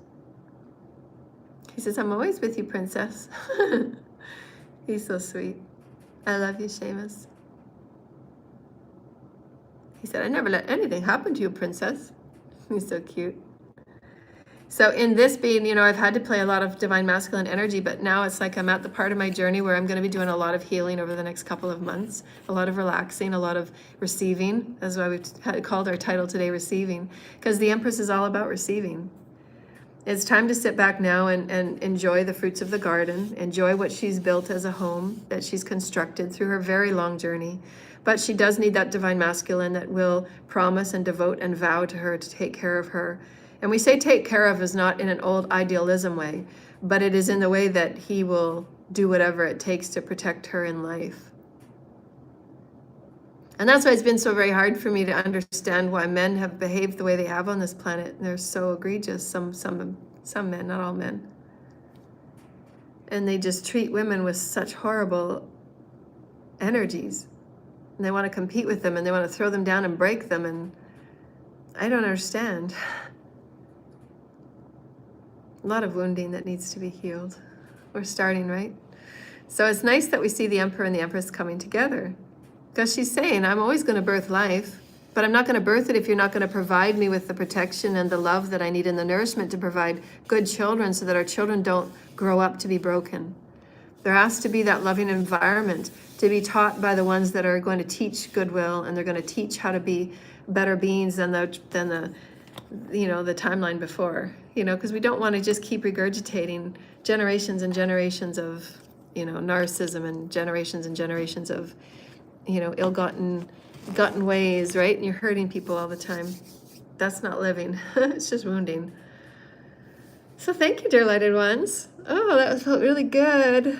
He says, I'm always with you, princess. He's so sweet. I love you, Seamus. He said, I never let anything happen to you, princess. He's so cute. So in this being, I've had to play a lot of divine masculine energy, but now it's like I'm at the part of my journey where I'm going to be doing a lot of healing over the next couple of months, a lot of relaxing, a lot of receiving. That's why we've called our title today, Receiving, because the Empress is all about receiving. It's time to sit back now and enjoy the fruits of the garden, enjoy what she's built as a home that she's constructed through her very long journey. But she does need that divine masculine that will promise and devote and vow to her to take care of her. And we say take care of is not in an old idealism way, but it is in the way that he will do whatever it takes to protect her in life. And that's why it's been so very hard for me to understand why men have behaved the way they have on this planet. They're so egregious, some men, not all men. And they just treat women with such horrible energies. And they want to compete with them, and they want to throw them down and break them, and I don't understand. A lot of wounding that needs to be healed. We're starting, right? So it's nice that we see the Emperor and the Empress coming together. Because she's saying, I'm always going to birth life, but I'm not going to birth it if you're not going to provide me with the protection and the love that I need and the nourishment to provide good children so that our children don't grow up to be broken. There has to be that loving environment to be taught by the ones that are going to teach goodwill, and they're going to teach how to be better beings than the timeline before, because we don't want to just keep regurgitating generations and generations of, narcissism and generations of, ill-gotten ways, right? And you're hurting people all the time. That's not living. It's just wounding. So thank you, dear lighted ones. Oh, that felt really good.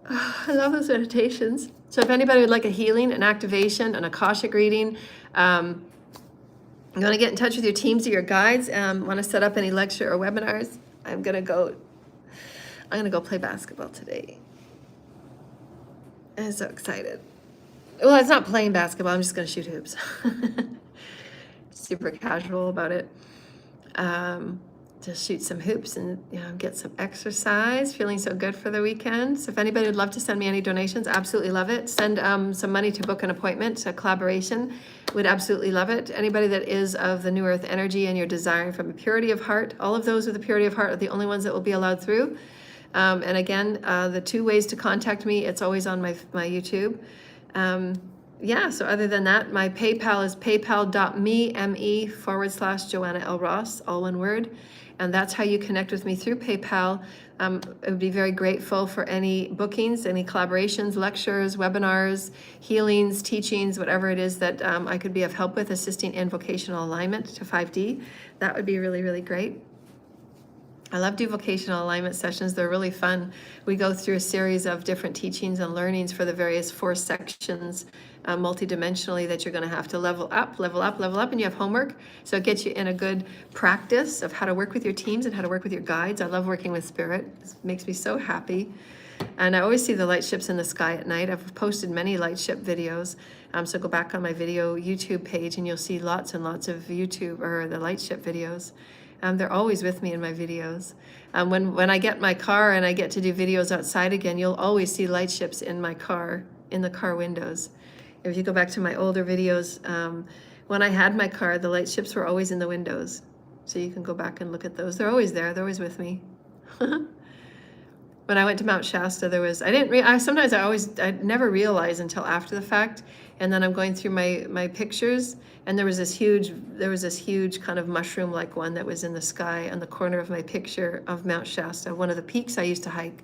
Oh, I love those meditations. So if anybody would like a healing, an activation, an Akashic reading, you want to get in touch with your teams or your guides, want to set up any lecture or webinars, I'm gonna go play basketball today. I'm so excited. Well, it's not playing basketball, I'm just gonna shoot hoops. Super casual about it. Just shoot some hoops and get some exercise. Feeling so good for the weekend. So if anybody would love to send me any donations, absolutely love it. Send some money to book an appointment, a collaboration. Would absolutely love it. Anybody that is of the New Earth energy and you're desiring from a purity of heart, all of those with a purity of heart are the only ones that will be allowed through. And again, the 2 ways to contact me, it's always on my YouTube. So other than that, my PayPal is paypal.me/Joanna L. Ross, all one word. And that's how you connect with me through PayPal. I would be very grateful for any bookings, any collaborations, lectures, webinars, healings, teachings, whatever it is that I could be of help with, assisting in vocational alignment to 5D. That would be really, really great. I love do vocational alignment sessions. They're really fun. We go through a series of different teachings and learnings for the various 4 sections multidimensionally that you're going to have to level up, and you have homework. So it gets you in a good practice of how to work with your teams and how to work with your guides. I love working with spirit. It makes me so happy. And I always see the light ships in the sky at night. I've posted many light ship videos. So go back on my video YouTube page and you'll see lots and lots of the light ship videos. They're always with me in my videos. When I get my car and I get to do videos outside again, you'll always see light ships in my car, in the car windows. If you go back to my older videos, when I had my car, the light ships were always in the windows. So you can go back and look at those. They're always there. They're always with me. When I went to Mount Shasta, I never realized until after the fact. And then I'm going through my pictures, and there was this huge kind of mushroom-like one that was in the sky on the corner of my picture of Mount Shasta, one of the peaks I used to hike.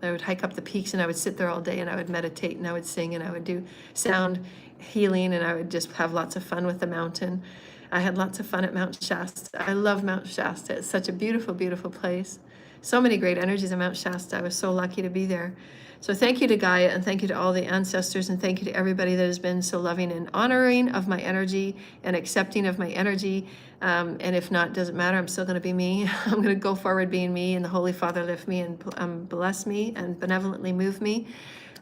I would hike up the peaks and I would sit there all day and I would meditate and I would sing and I would do sound healing and I would just have lots of fun with the mountain. I had lots of fun at Mount Shasta. I love Mount Shasta. It's such a beautiful, beautiful place. So many great energies in Mount Shasta. I was so lucky to be there. So thank you to Gaia, and thank you to all the ancestors, and thank you to everybody that has been so loving and honoring of my energy and accepting of my energy. And if not, doesn't matter. I'm still going to be me. I'm going to go forward being me, and the Holy Father lift me and bless me and benevolently move me.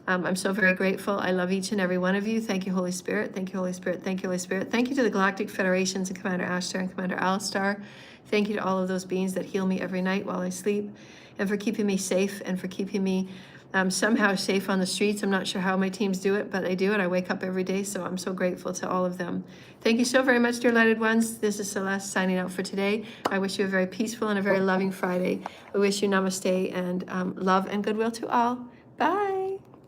I'm so very grateful. I love each and every one of you. Thank you, Holy Spirit. Thank you, Holy Spirit. Thank you, Holy Spirit. Thank you to the Galactic Federations and Commander Ashtar and Commander Alistar. Thank you to all of those beings that heal me every night while I sleep, and for keeping me safe and for keeping me somehow safe on the streets. I'm not sure how my teams do it, but they do it. I wake up every day, so I'm so grateful to all of them. Thank you so very much, dear lighted ones. This is Celeste signing out for today. I wish you a very peaceful and a very loving Friday. I wish you namaste and love and goodwill to all. Bye.